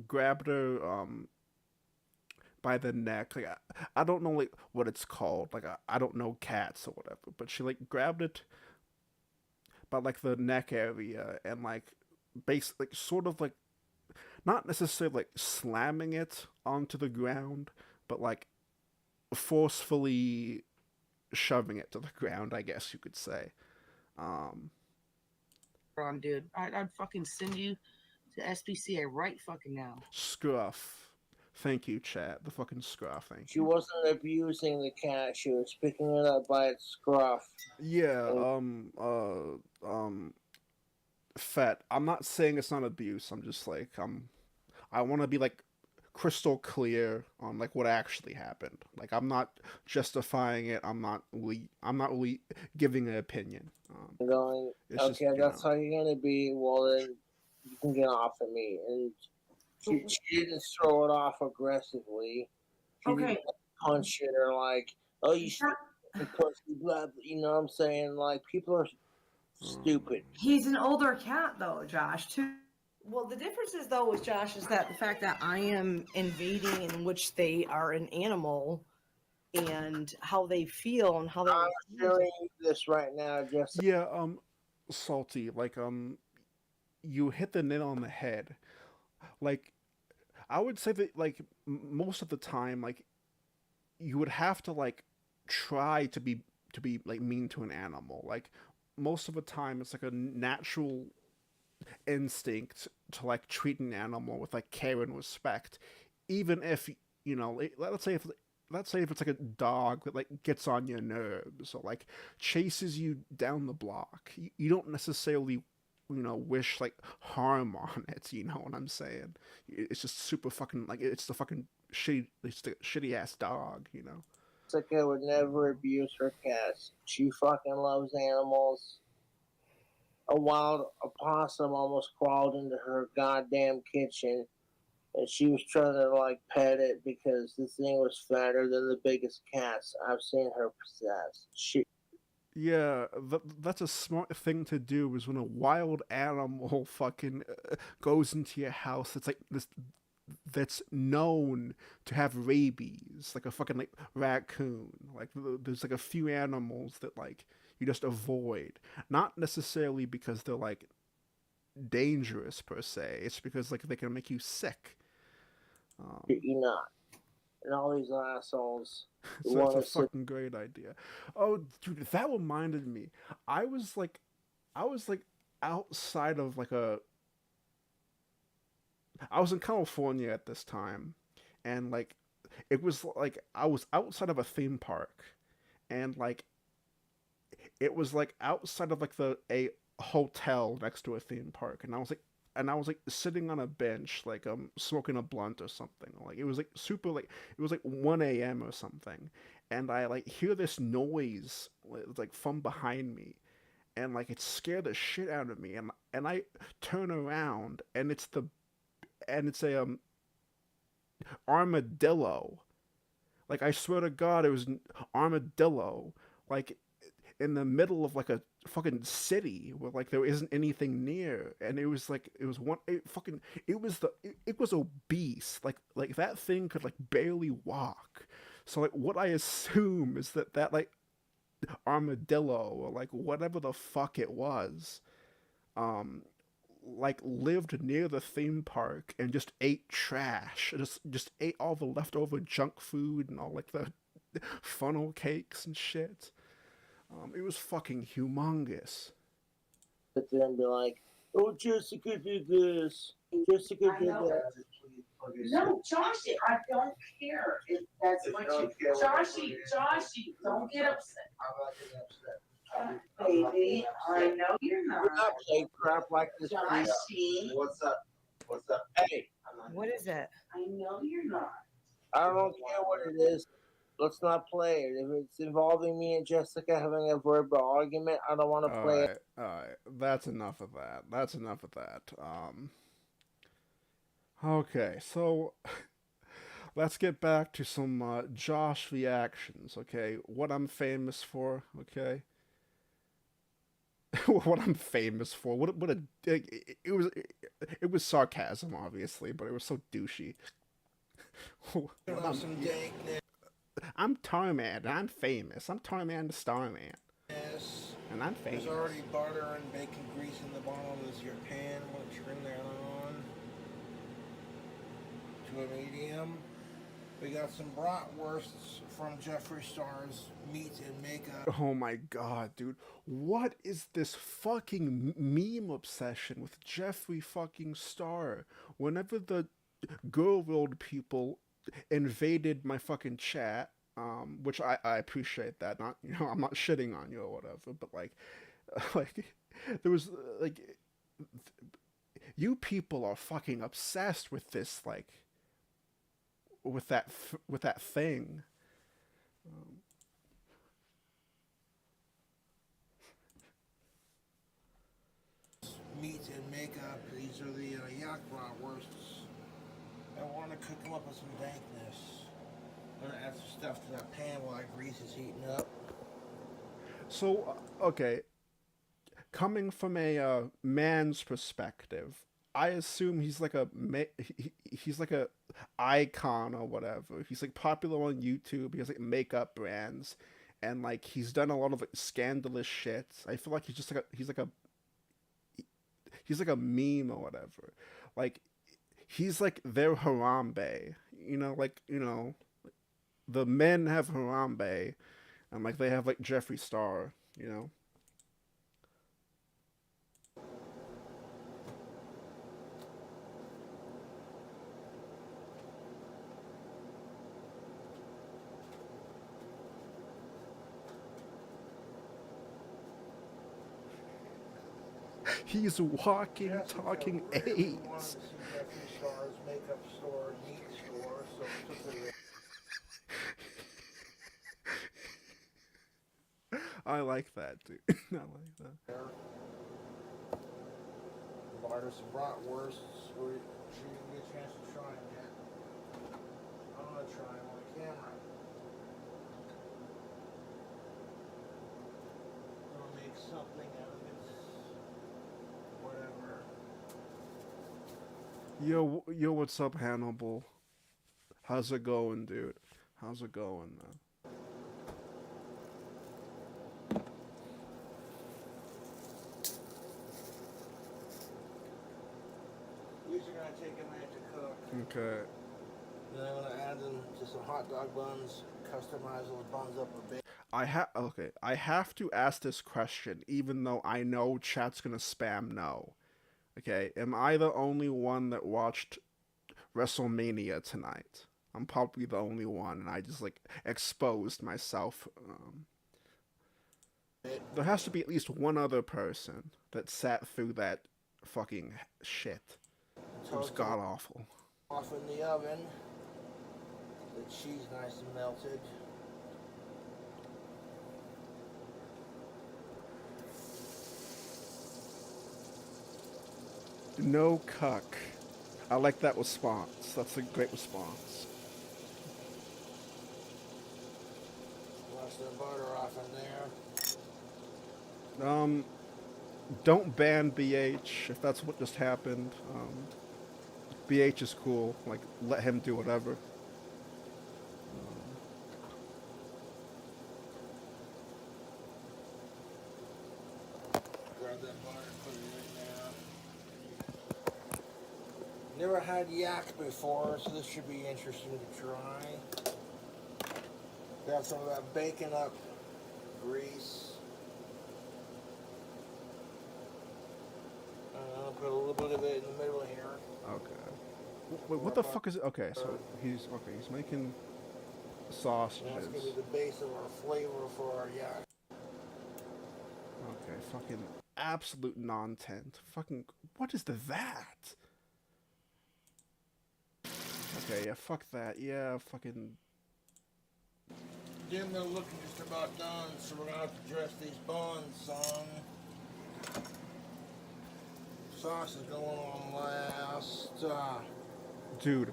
grabbed her by the neck. Like I don't know like what it's called. Like I don't know cats or whatever, but she like grabbed it by like the neck area and like basically like, sort of like not necessarily like slamming it onto the ground, but like forcefully shoving it to the ground, I guess you could say. Um, Dude. I'd fucking send you to SPCA right fucking now. Scruff. Thank you, chat. The fucking scruff. Thank She you. wasn't abusing the cat. She was picking it up by its scruff. Yeah. Fat. I'm not saying it's not abuse. I'm just like I want to be like crystal clear on like what actually happened. Like I'm not justifying it. I'm not really giving an opinion. Going, It's okay, just, you that's know. how you're gonna be. Well, then you can get off of me. And she didn't throw it off aggressively. She Okay. didn't punch it or like, oh, you stupid pussy, blah, blah. You know what I'm saying? Like, people are stupid. He's an older cat, though, Josh, too. Well, the difference is, though, with Josh is that the fact that I am invading in which they are an animal and how they feel and how they. I'm showing you this right now, just Yeah. Salty. Like you hit the nail on the head. Like I would say that like most of the time, like you would have to like try to be like mean to an animal. Like most of the time, it's like a natural instinct to like treat an animal with like care and respect, even if you know. Let's say if it's like a dog that like gets on your nerves or like chases you down the block, you don't necessarily wish like harm on it. You know what I'm saying? It's just super fucking like it's the fucking it's the shitty ass dog. You know. Jessica would never abuse her cats. She fucking loves animals. A wild opossum almost crawled into her goddamn kitchen, and she was trying to like pet it because this thing was fatter than the biggest cats I've seen her possess. Yeah, that's a smart thing to do. Is when a wild animal fucking goes into your house. It's like this that's known to have rabies, like a fucking like raccoon. Like there's like a few animals that like you just avoid, not necessarily because they're like dangerous per se. It's because like they can make you sick. You not. And all these assholes. So that's a fucking great idea. Oh, dude, that reminded me. I was like, I was like outside of like a. I was in California at this time, and like, it was like I was outside of a theme park, and like, it was like outside of like the a hotel next to a theme park, and I was like sitting on a bench, like smoking a blunt or something. Like it was like super like it was like 1 a.m. or something, and I like hear this noise like from behind me, and like it scared the shit out of me, and I turn around, and it's a armadillo. Like I swear to God, it was an armadillo. Like in the middle of like a fucking city where like there isn't anything near, and it was like it was one it fucking it was obese. Like that thing could like barely walk. So like what I assume is that like armadillo or like whatever the fuck it was, um like lived near the theme park and just ate trash. Just ate all the leftover junk food and all like the funnel cakes and shit. It was fucking humongous. Sit there and be like, oh, Jessica did this. Jessica did that. No, Joshy, I don't care if that's what you. Joshy, don't get upset. I'm not getting upset. Baby, I know you're not. We're not playing crap like this. Joshy. What's up? What's up? Hey, What is it? I know you're not. I don't care what it is. Let's not play it. If it's involving me and Jessica having a verbal argument, I don't want to play it. Alright. That's enough of that. That's enough of that. Okay, so let's get back to some Josh reactions, okay? What I'm famous for, okay? What I'm famous for. What a it was sarcasm, obviously, but it was so douchey. I'm Tarman. I'm famous. I'm Tarman the Starman. Yes. And I'm famous. There's already butter and bacon grease in the bottom of your pan. I'm going to turn that on to a medium. We got some bratwursts from Jeffree Star's Meat and Makeup. Oh my god, dude. What is this fucking meme obsession with Jeffree fucking Star? Whenever the Girl World people invaded my fucking chat, which I appreciate that. Not, you know, I'm not shitting on you or whatever, but like there was like you people are fucking obsessed with this, like with that thing. Meat and Makeup. These are the yak bratwursts. I want to cook them up with some dankness. I'm going to add some stuff to that pan while that grease is heating up. So, okay, coming from a man's perspective, I assume he's like he's like a icon or whatever. He's like popular on YouTube. He has like makeup brands, and like he's done a lot of like scandalous shit. I feel like he's like a meme or whatever. Like he's like their Harambe. The men have Harambe, and like they have like Jeffree Star. He's walking, Jessica talking really wanted AIDS. to see Jeffree Star's makeup store, meat store, so we took her there. I like that, dude. I like that. Bought her some bratwursts. She didn't get a chance to try them yet. I'm gonna try them on camera. I'm gonna make something out of it. Whatever. Yo, what's up, Hannibal? How's it going, dude? How's it going, man? These are gonna take a minute to cook. Okay. Then I'm gonna add them to some hot dog buns, customize those buns up a bit. I have to ask this question, even though I know chat's gonna spam no. Okay, am I the only one that watched WrestleMania tonight? I'm probably the only one, and I just like exposed myself. There has to be at least one other person that sat through that fucking shit. It was god awful. Off in the oven. The cheese nice and melted. No cuck. I like that response. That's a great response. Wash the butter off in there. Don't ban BH if that's what just happened. BH is cool. Like, let him do whatever. Grab that butter and put it in there. Never had yak before, so this should be interesting to try. Got some of that bacon up grease. I'll put a little bit of it in the middle here. Okay. Wait, what the fuck is it? Okay, so he's making sausages. That's gonna be the base of our flavor for our yak. Okay, fucking absolute non-tent. Fucking, what is that? Okay, yeah, fuck that. Yeah, fucking. Dim mill looking just about done, so we're gonna have to dress these buns, son. Sauce is going on last. Dude,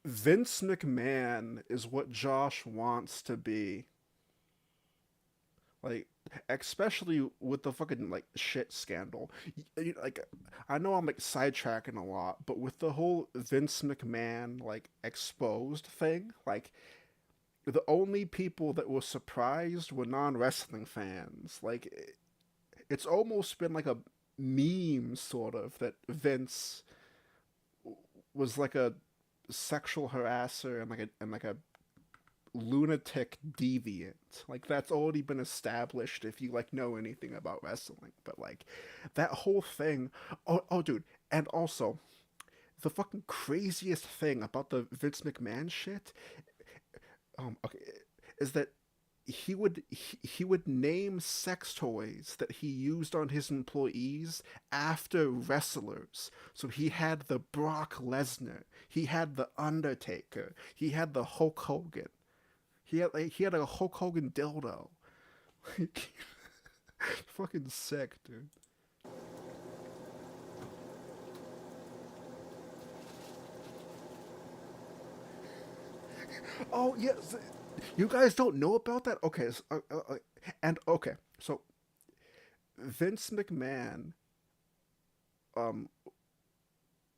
Vince McMahon is what Josh wants to be. Like, especially with the fucking like shit scandal. Like, I know I'm like sidetracking a lot, but with the whole Vince McMahon like exposed thing, like the only people that were surprised were non-wrestling fans. Like, it's almost been like a meme sort of that Vince was like a sexual harasser and like a lunatic deviant. Like, that's already been established if you like know anything about wrestling. But like that whole thing, oh dude, and also the fucking craziest thing about the Vince McMahon shit, okay, is that he would name sex toys that he used on his employees after wrestlers. So he had the Brock Lesnar, he had the Undertaker, he had the Hulk Hogan. He had a Hulk Hogan dildo. Like, fucking sick, dude. Oh yes, you guys don't know about that? Okay, so, and okay, so Vince McMahon um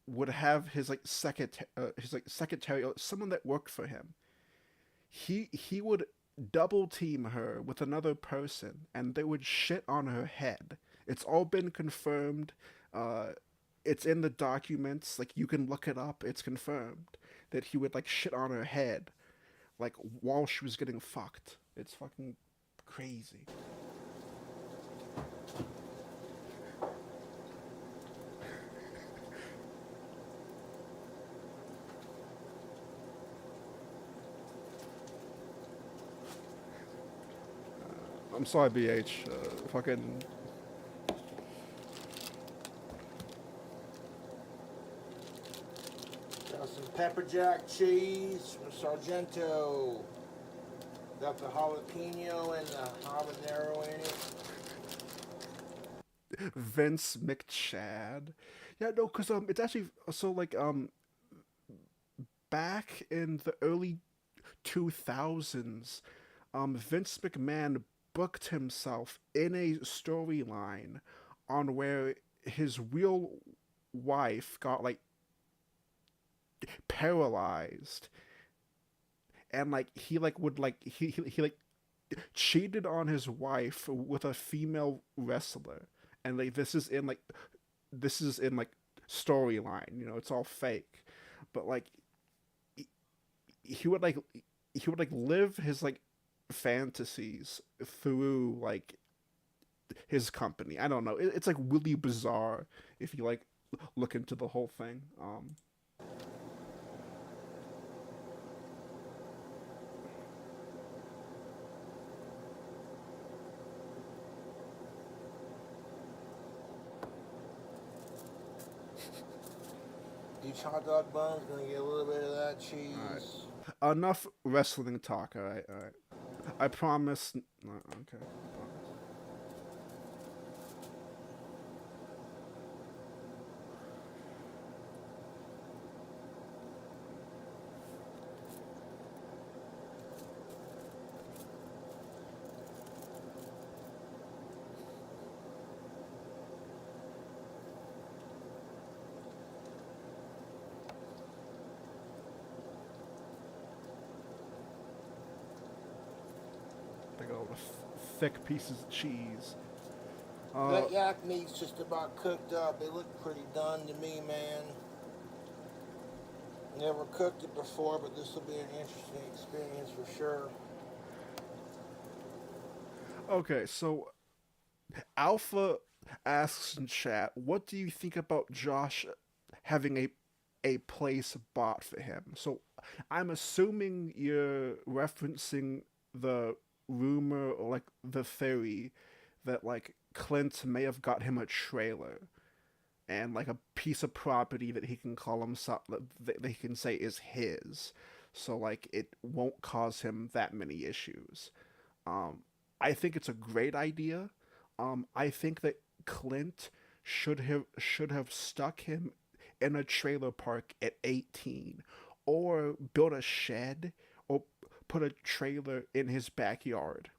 would have his like secretary, someone that worked for him. He would double team her with another person, and they would shit on her head. It's all been confirmed. Uh, it's in the documents. Like, you can look it up. It's confirmed that he would like shit on her head, like while she was getting fucked. It's fucking crazy. I'm sorry, BH. Fucking. Got some pepper jack cheese from Sargento. Got the jalapeno and the habanero in it. Vince McChad. Yeah, no, cause it's actually so like back in the early 2000s, Vince McMahon booked himself in a storyline on where his real wife got like paralyzed, and like he like would like he like cheated on his wife with a female wrestler, and like this is in like storyline, you know, it's all fake, but like he, he would like he would like live his like fantasies through like his company. I don't know. It's like really bizarre if you like look into the whole thing. Each hot dog bun's gonna get a little bit of that cheese. Enough wrestling talk. All right, all right. I promise. Okay. I promise. Big old thick pieces of cheese. That yak meat's just about cooked up. It looked pretty done to me, man. Never cooked it before, but this will be an interesting experience for sure. Okay, so Alpha asks in chat, what do you think about Josh having a place bought for him? So I'm assuming you're referencing the rumor or like the theory that like Clint may have got him a trailer. and like a piece of property that he can call himself, that he can say is his. So like it won't cause him that many issues. Um, I think it's a great idea. I think that Clint should have stuck him in a trailer park at 18, or built a shed, or put a trailer in his backyard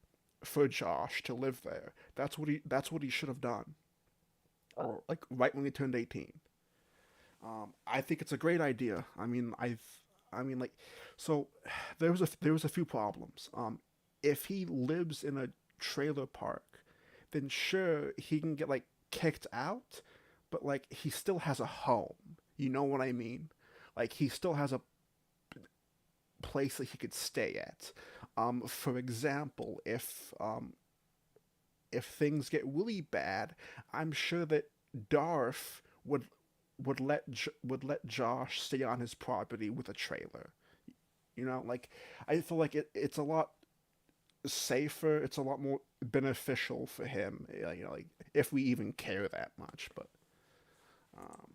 for Josh to live there. That's what he should have done. Or like right when he turned 18. I think it's a great idea. Like, so there was a few problems. If he lives in a trailer park, then sure he can get like kicked out, but like he still has a home. You know what I mean? Like he still has a place that he could stay at. For example, if things get really bad, I'm sure that Darth would let Josh stay on his property with a trailer. Like I feel like it's a lot safer. It's a lot more beneficial for him. Like if we even care that much. But um,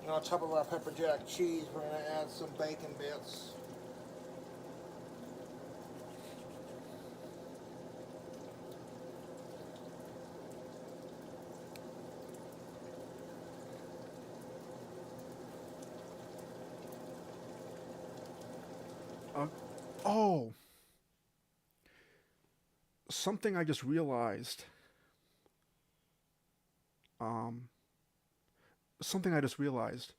On top of our pepper jack cheese, we're going to add some bacon bits. uh, oh, something I just realized. Um, something I just realized.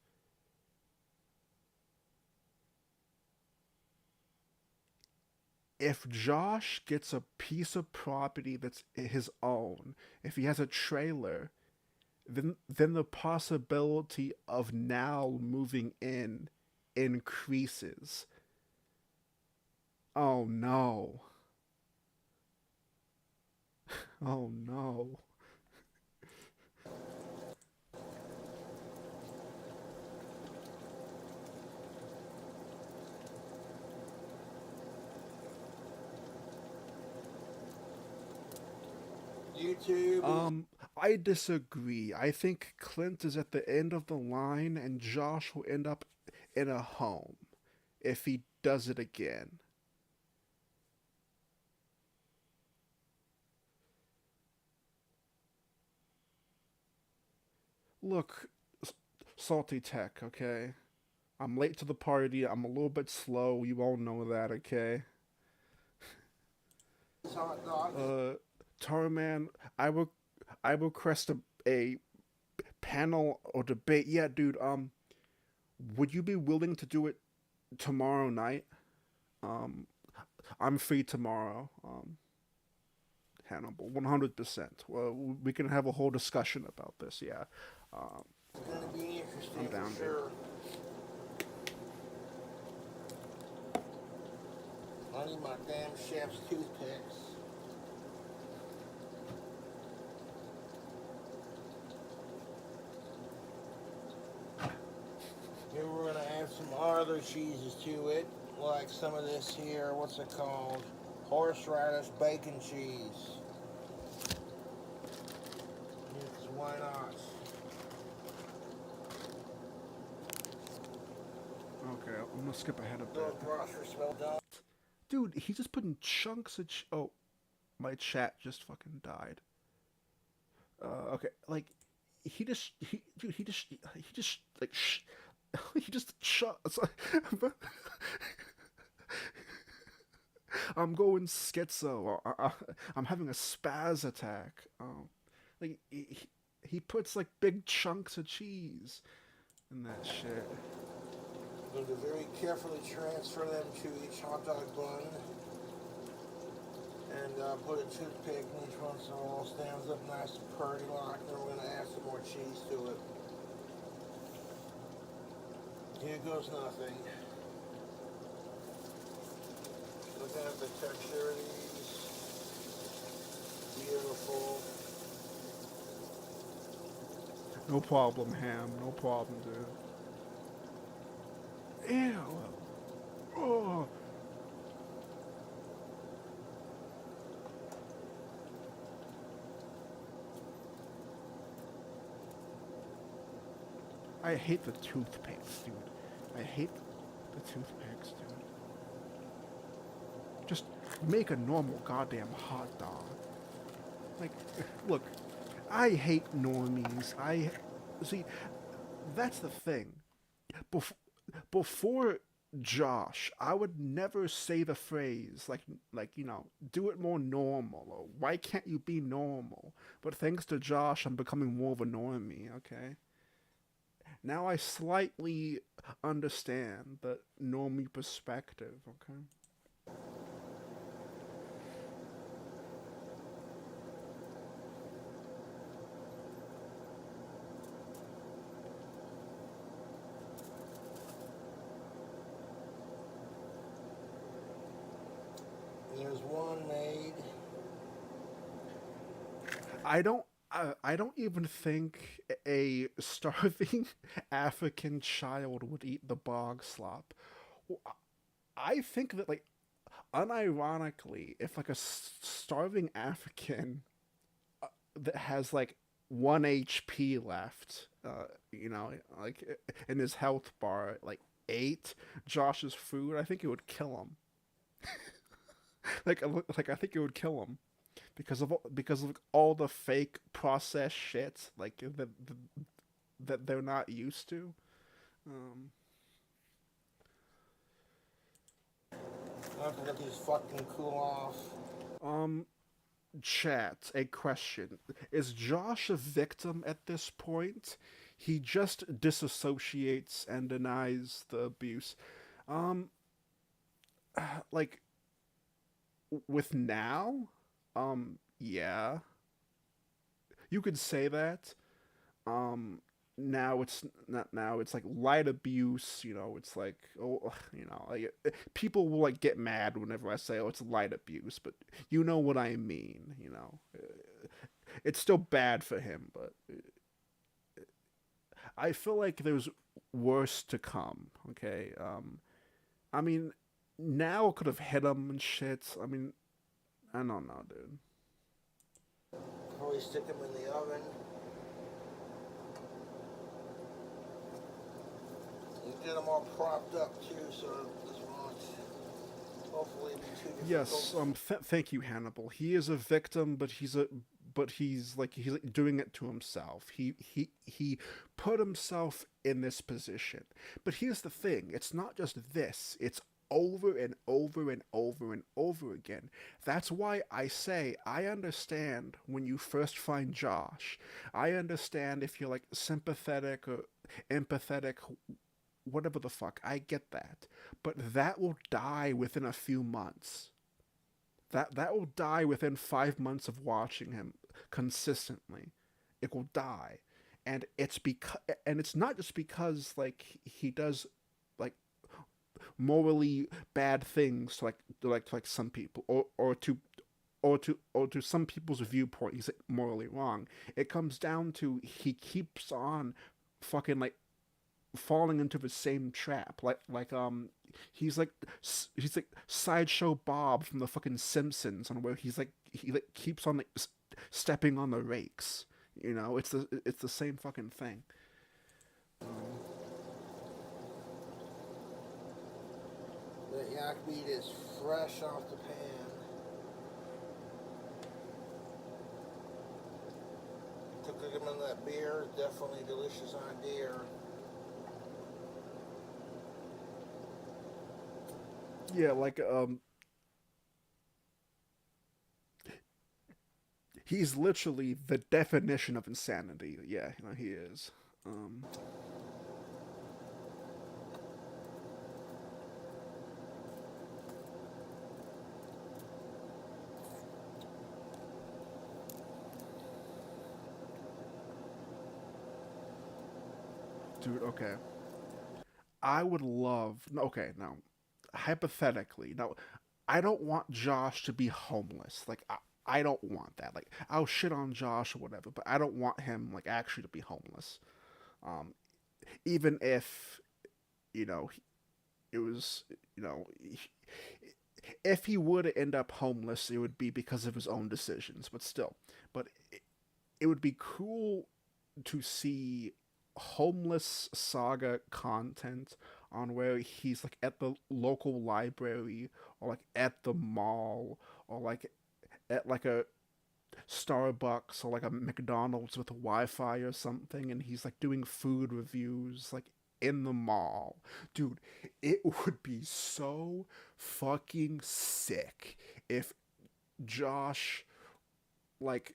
If Josh gets a piece of property that's his own, if he has a trailer, then the possibility of now moving in increases. Oh no. Oh no. YouTube is I disagree. I think Clint is at the end of the line and Josh will end up in a home if he does it again. Look, Salty Tech, okay? I'm late to the party. I'm a little bit slow. You all know that, okay? hot dogs. Uh, Tarman, I will, I will request a panel or debate. Yeah, dude. Would you be willing to do it tomorrow night? Um, I'm free tomorrow. Hannibal, 100%. Well, we can have a whole discussion about this. Yeah. Um, It's going to be interesting I'm down, for dude. sure. I need my damn chef's toothpicks. Here we're going to add some other cheeses to it, like some of this here, what's it called? Horseradish bacon cheese. Yes, why not? Okay, I'm gonna skip ahead a Those bit. groceries smell done. Dude, he's just putting chunks of. Oh, my chat just fucking died. Okay, like dude, he just like he just shot. I'm going schizo. I'm having a spaz attack. Like he puts like big chunks of cheese in that shit. I'm going to very carefully transfer them to each hot dog bun and put a toothpick in each one so it all stands up nice and purdy like. Then we're going to add some more cheese to it. Here goes nothing. Look at the texture of these. Beautiful. No problem, Ham. No problem, dude. Ew. Oh. I hate the toothpicks, dude. I hate the toothpicks, dude. Just make a normal goddamn hot dog. Like, look, I hate normies. I see. That's the thing. Bef- Before Josh, I would never say the phrase like do it more normal or why can't you be normal? But thanks to Josh, I'm becoming more of a normie. Okay. Now I slightly understand the normie perspective. Okay. There's one made. I don't even think a starving African child would eat the bog slop. I think that, like, unironically, if like a starving African that has like 1 HP left, like in his health bar, like ate Josh's food, I think it would kill him. Like I think it would kill him because of all the fake processed shit like that they're not used to. Um, I have to let these fucking cool off. um, Chat, a question: is Josh a victim at this point? He just disassociates and denies the abuse. Um, like with now, yeah, you could say that. Now it's not now it's like light abuse, it's like, oh, like people will like get mad whenever I say, oh, it's light abuse, but you know what I mean. It's still bad for him, but I feel like there's worse to come. Okay. I mean, now could have hit him and shit. I mean, I don't know, dude. Probably stick them in the oven. You get them all propped up too, so this won't hopefully be too difficult. Yes, thank you, Hannibal. He is a victim, but he's like doing it to himself. He put himself in this position. But here's the thing: it's not just this; it's over and over and over and over again. That's why I say I understand when you first find Josh. I understand if you're like sympathetic or empathetic, whatever the fuck. I get that. But that will die within a few months. That will die within 5 months of watching him consistently. It will die. And it's not just because like he does like morally bad things to like some people or to some people's viewpoint he's like, morally wrong. It comes down to he keeps on fucking like falling into the same trap he's like sideshow Bob from the fucking Simpsons, on where he like keeps on like stepping on the rakes. It's the same fucking thing. The yak meat is fresh off the pan. Cooking them in that beer, definitely a delicious idea. Yeah, like he's literally the definition of insanity. Yeah, he is. Dude, okay. I would love. No, okay, now, hypothetically, now, I don't want Josh to be homeless. Like, I don't want that. Like, I'll shit on Josh or whatever, but I don't want him, like, actually to be homeless. Um, Even if, it was, if he would end up homeless, it would be because of his own decisions, but still. But it would be cool to see homeless saga content on where he's like at the local library or like at the mall or like at like a Starbucks or like a McDonald's with Wi-Fi or something, and he's like doing food reviews like in the mall. Dude, it would be so fucking sick if Josh like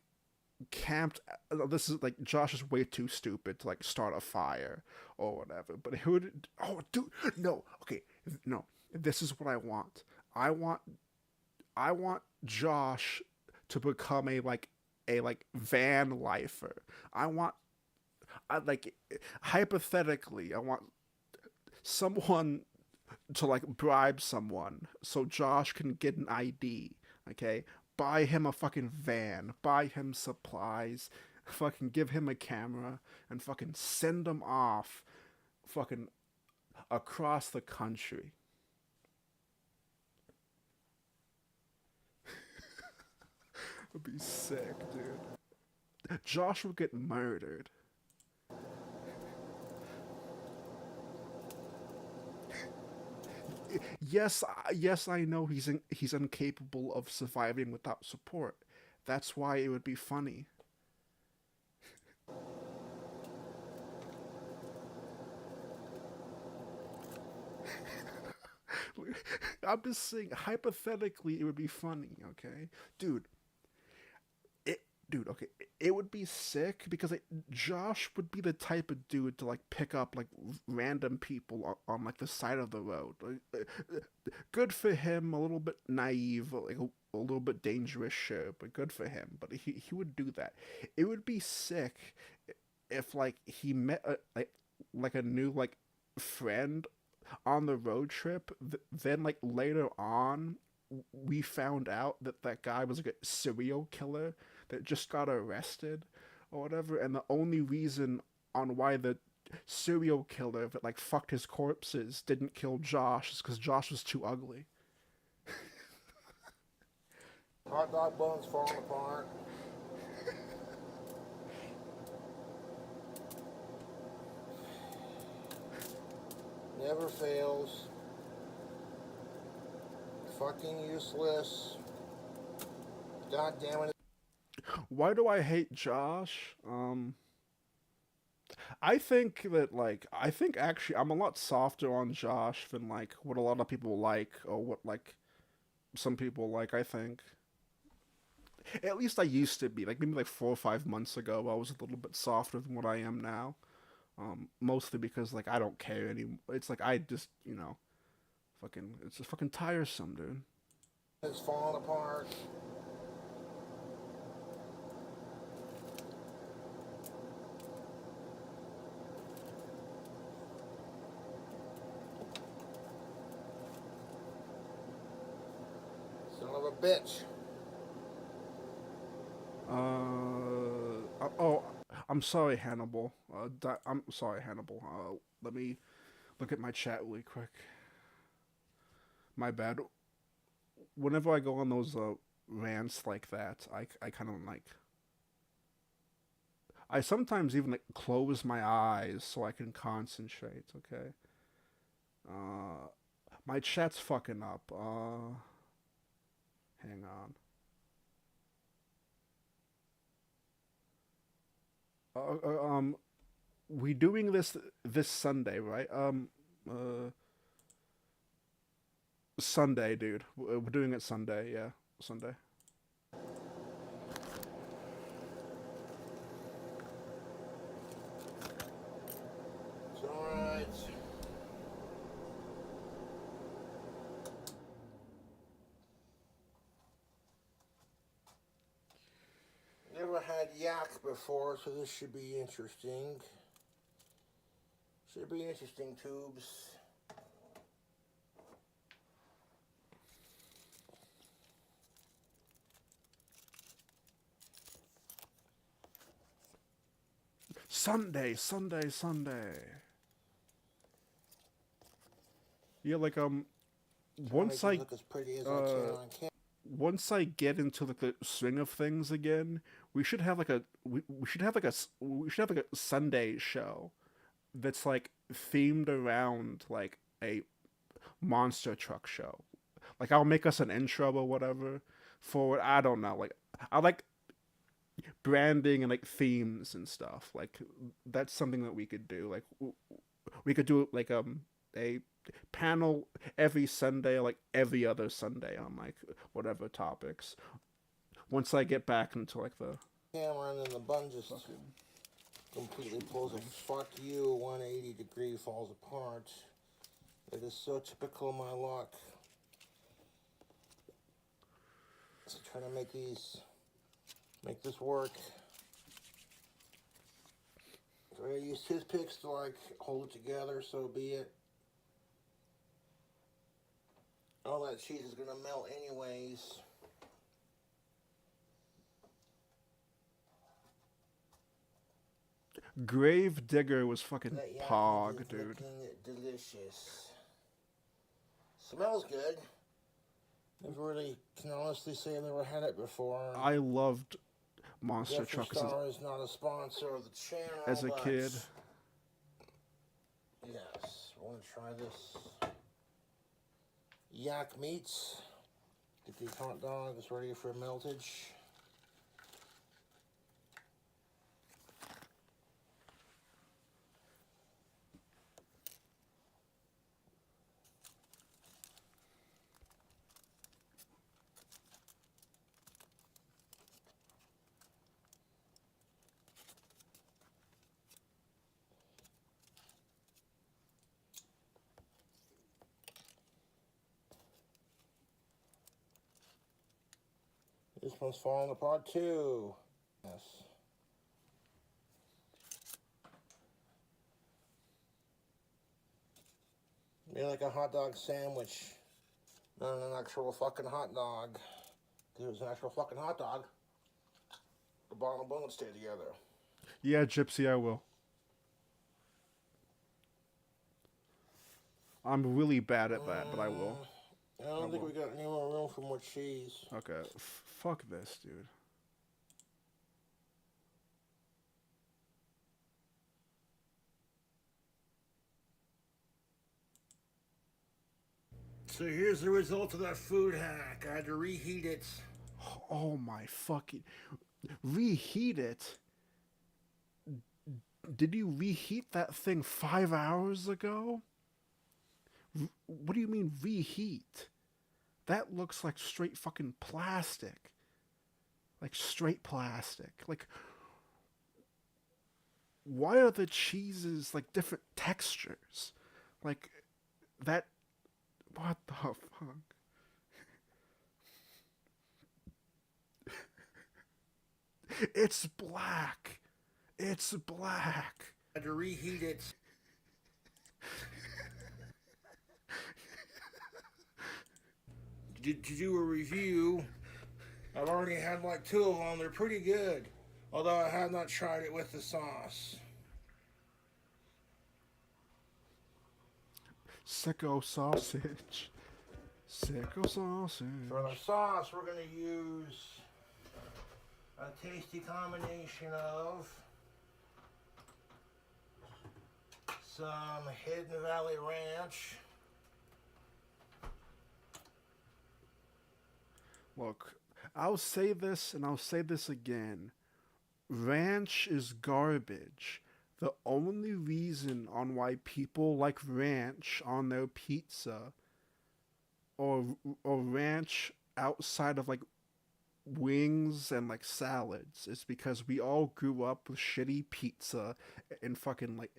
camped. This is like Josh is way too stupid to like start a fire or whatever, but it would. Oh, dude, no, okay, no. This is what I want. I want I want Josh to become a like van lifer. I want I like hypothetically I want someone to like bribe someone so Josh can get an ID, okay? Buy him a fucking van, buy him supplies, fucking give him a camera and fucking send him off fucking across the country. It'd be sick, dude. Josh would get murdered. Yes, I know he's incapable of surviving without support. That's why it would be funny. I'm just saying, hypothetically, it would be funny, okay, dude. Okay, it would be sick because like, Josh would be the type of dude to like pick up like random people on like the side of the road. Like, good for him. A little bit naive, like a little bit dangerous, sure, but good for him. But he would do that. It would be sick if like he met like a new like friend on the road trip. Then like later on, we found out that that guy was like a serial killer that just got arrested or whatever, and the only reason on why the serial killer that like fucked his corpses didn't kill Josh is because Josh was too ugly. Hot dog buns falling apart. Never fails. Fucking useless. God damn it. Why do I hate Josh? I think that like I think actually I'm a lot softer on Josh than like what a lot of people like or what like some people like, I think. At least I used to be. Like maybe like 4 or 5 months ago I was a little bit softer than what I am now. Mostly because like I don't care anymore. It's like I just, fucking it's just fucking tiresome, dude. It's falling apart. Son of a bitch. Oh, I'm sorry, Hannibal. I'm sorry, Hannibal. Let me look at my chat really quick. My bad. Whenever I go on those rants like that, I kind of like. I sometimes even like close my eyes so I can concentrate. Okay. My chat's fucking up. Hang on. We doing this Sunday, right? Sunday, dude. We're doing it Sunday. Yeah, Sunday. It's alright. Never had yak before, so this should be interesting. Should be interesting, tubes. Sunday, Sunday, Sunday. Yeah, like once I look as pretty as I can on camera. once I get into like the swing of things again, we should have like a we should have like a Sunday show that's like themed around like a monster truck show. Like I'll make us an intro or whatever for it. I don't know. Like I like branding and like themes and stuff. Like that's something that we could do. Like we could do like a panel every Sunday, like every other Sunday on like whatever topics. Once I get back into like the camera and then the bun just completely pulls a fuck you 180 degree, falls apart. It is so typical of my luck. So trying to make this work. So I use toothpicks to like hold it together, so be it. All that cheese is gonna melt anyways. Grave Digger was fucking That pog, is dude. looking delicious. Smells good. Never really can honestly say I've never had it before. I loved monster Jeffree trucks Star is not a sponsor of the channel. as a but kid. Yes, I want to try this. Yak meats. Get these hot dogs ready for meltage. This one's falling apart too. Yes. Made like a hot dog sandwich. Not an actual fucking hot dog. If it was an actual fucking hot dog, the bottom and bone would stay together. Yeah, Gypsy, I will. I'm really bad at that, but I will. I don't think we got any more room for more cheese. Okay, fuck this, dude. So here's the result of that food hack. I had to reheat it. Oh my fucking... Reheat it? Did you reheat that thing 5 hours ago? What do you mean reheat? That looks like straight fucking plastic. Like straight plastic. Like, why are the cheeses like different textures? Like, that... What the fuck? It's black. It's black. I had to reheat it. To do a review, I've already had like 2 of them. They're pretty good, although I have not tried it with the sauce. Sicko sausage. Sicko sausage. For the sauce, we're going to use a tasty combination of some Hidden Valley Ranch. Look, I'll say this and I'll say this again. Ranch is garbage. The only reason on why people like ranch on their pizza or ranch outside of like wings and like salads is because we all grew up with shitty pizza in fucking like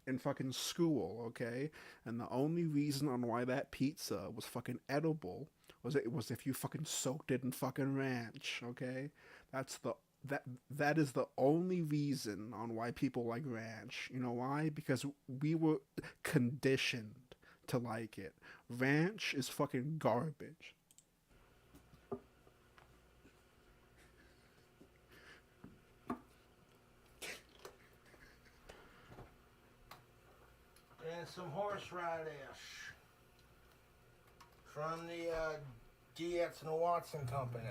in fucking school, okay? And the only reason on why that pizza was fucking edible was if you fucking soaked it in fucking ranch, okay? That is the only reason on why people like ranch. You know why? Because we were conditioned to like it. Ranch is fucking garbage. And some horseradish from the Dietz and Watson Company.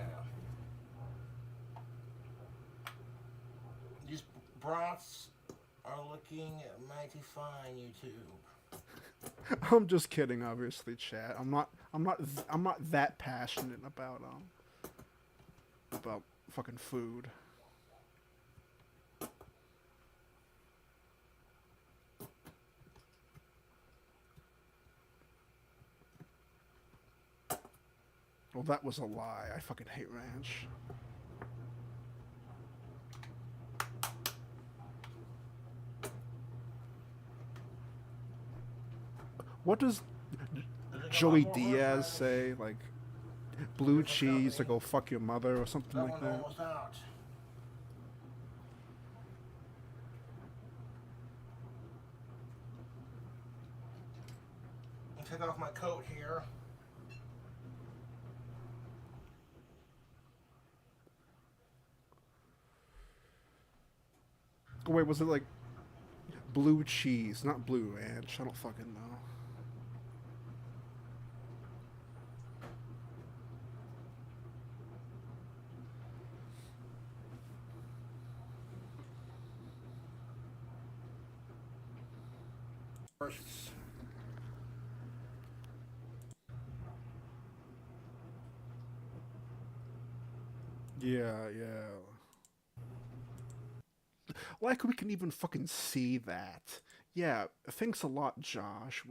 These broths are looking mighty fine, YouTube. I'm just kidding, obviously, chat. I'm not that passionate about fucking food. Well, that was a lie. I fucking hate ranch. What does Joey Diaz say? Like, blue cheese to go fuck your mother or something That like one's that? almost out. I'll take off my coat here. Wait, was it like blue cheese, not blue ranch? I don't fucking know. Yeah, yeah. Like we can even fucking see that. Yeah, thanks a lot, Josh.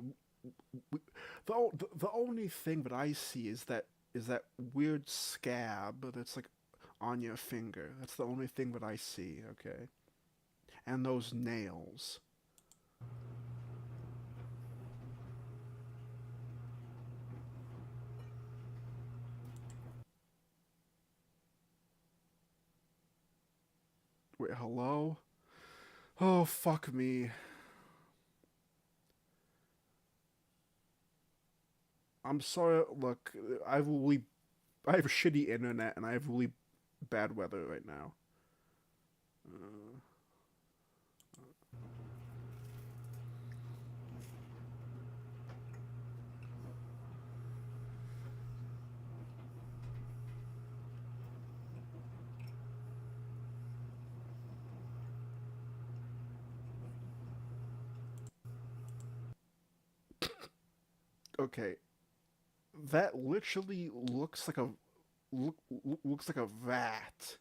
The only thing that I see is that weird scab that's like on your finger. That's the only thing that I see. Okay, and those nails. Wait, hello? Oh, fuck me. I'm sorry. Look, I have shitty internet and I have really bad weather right now. Uh, okay, that literally looks like a vat.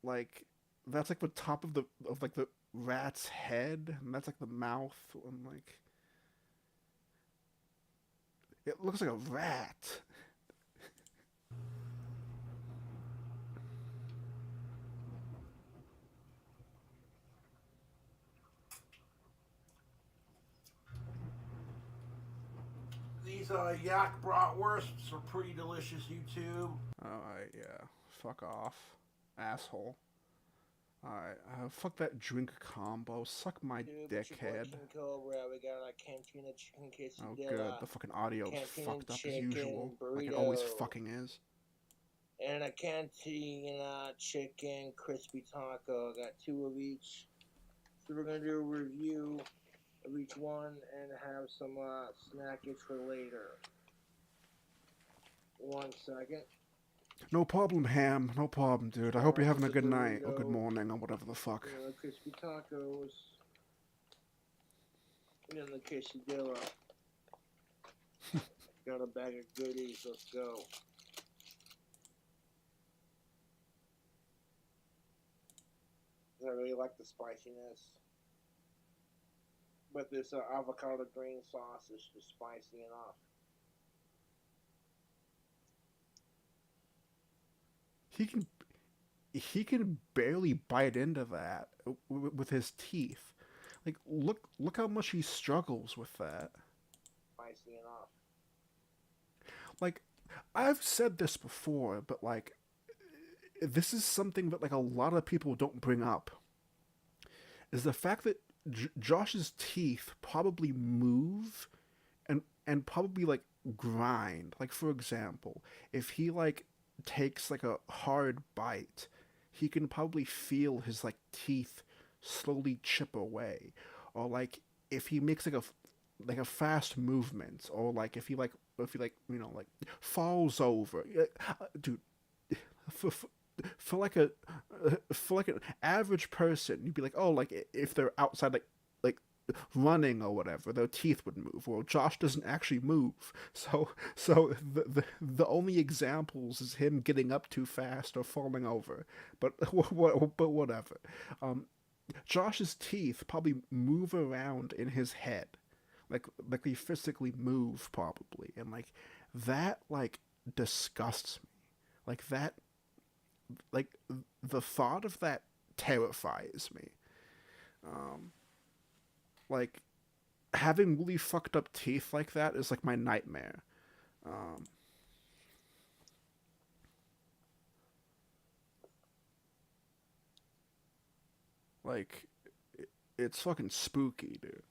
Like that's like the top of the rat's head, and that's like the mouth, and like it looks like a rat. These yak bratwursts are pretty delicious, YouTube. Alright, yeah. Fuck off, asshole. Alright, fuck that drink combo. Suck my dickhead. King Cobra, we got a cantina chicken Oh, quesadilla. good. The fucking audio's Cantina fucked up as chicken usual, burrito, like it always fucking is. and a cantina chicken crispy taco. Got two of each. So we're gonna do a review of each one and have some snackage for later. 1 second. No problem, Ham. No problem, dude. I hope you're having a good night or good morning or whatever the fuck. The crispy tacos. And then the quesadilla. Got a bag of goodies. Let's go. I really like the spiciness. But this avocado green sauce is just spicy enough. He can barely bite into that with his teeth. Like look how much he struggles with that. Spicy enough. Like I've said this before, but like this is something that like a lot of people don't bring up. Is the fact that Josh's teeth probably move and probably like grind. Like for example, if he like takes like a hard bite, he can probably feel his like teeth slowly chip away. Or like if he makes like a fast movement, or like if he like you know like falls over, dude. for like a for like an average person, you'd be like, oh, like if they're outside, like running or whatever, their teeth would move. Well, Josh doesn't actually move, so the only examples is him getting up too fast or falling over. But but whatever. Josh's teeth probably move around in his head, like they physically move probably, and like that like disgusts me. Like that, like the thought of that terrifies me. Like having really fucked up teeth like that is like my nightmare. Um, like it's fucking spooky, dude.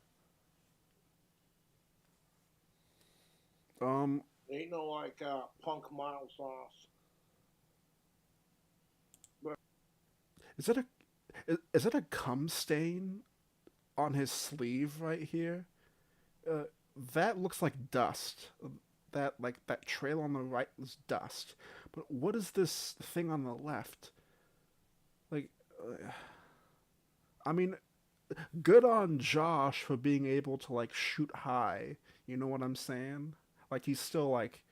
Um, Ain't no like punk mild sauce. But is that a is that a cum stain on his sleeve right here? Uh, that looks like dust. That like that trail on the right is dust. But what is this thing on the left? Like, I mean, good on Josh for being able to like shoot high. You know what I'm saying? Like he's still like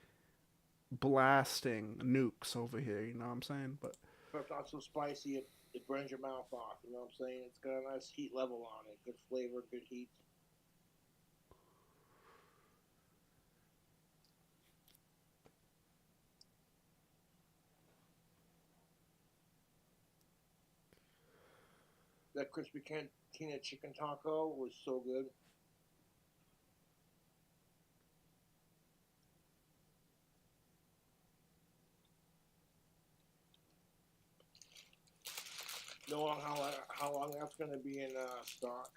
blasting nukes over here. You know what I'm saying? But it's not so spicy it burns your mouth off. You know what I'm saying? It's got a nice heat level on it. Good flavor, good heat. That crispy cantina chicken taco was so good. Know how long that's going to be in stock?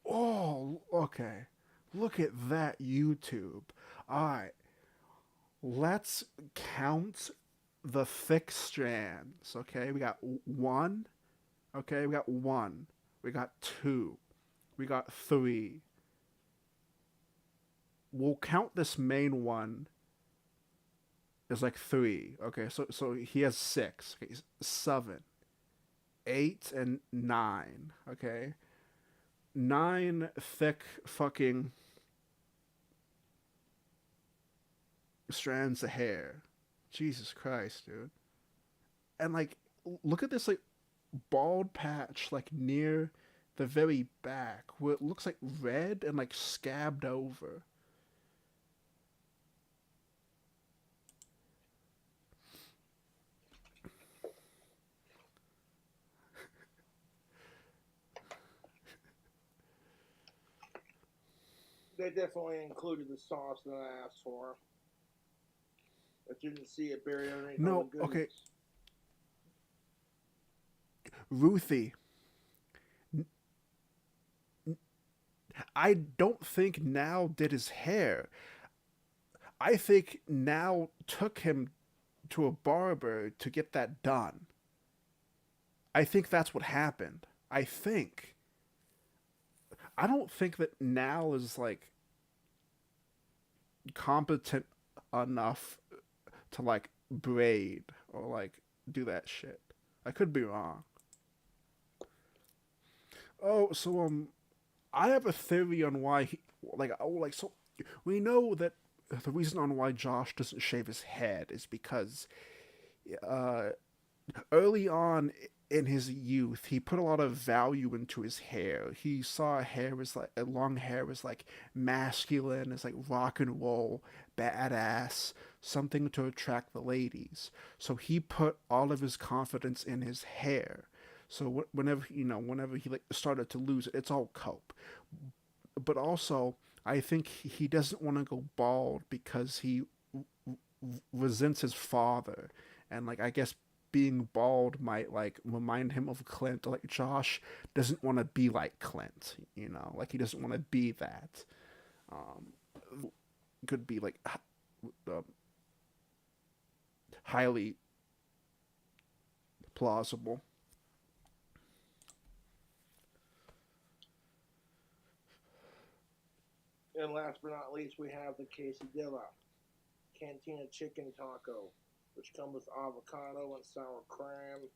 oh, okay. Look at that YouTube. All right, let's count the thick strands. Okay, we got one. Okay, we got one. We got two. We got three. We'll count this main one as like three. Okay, so he has six. Okay, seven, eight, and nine. Okay, nine thick fucking strands of hair. Jesus Christ, dude. And like, look at this like bald patch like near the very back where it looks like red and like scabbed over. They definitely included the sauce that I asked for. I didn't see it buried underneath all No, the okay, goodness. Ruthie. I don't think Now did his hair. I think Now took him to a barber to get that done. I think that's what happened. I think. I don't think that Now is like competent enough to like braid or like do that shit. I could be wrong. Oh, so I have a theory on why he so we know that the reason on why Josh doesn't shave his head is because uh early on in his youth, he put a lot of value into his hair. He saw hair as like long hair as like masculine, as like rock and roll, badass, something to attract the ladies. So he put all of his confidence in his hair. So whenever whenever he like started to lose it, it's all cope. But also, I think he doesn't want to go bald because he resents his father, and like I guess being bald might like remind him of Clint. Like Josh doesn't want to be like Clint, like he doesn't want to be that. Um, could be like uh, highly plausible. And last but not least, we have the quesadilla. Cantina chicken taco, which comes with avocado and sour cream,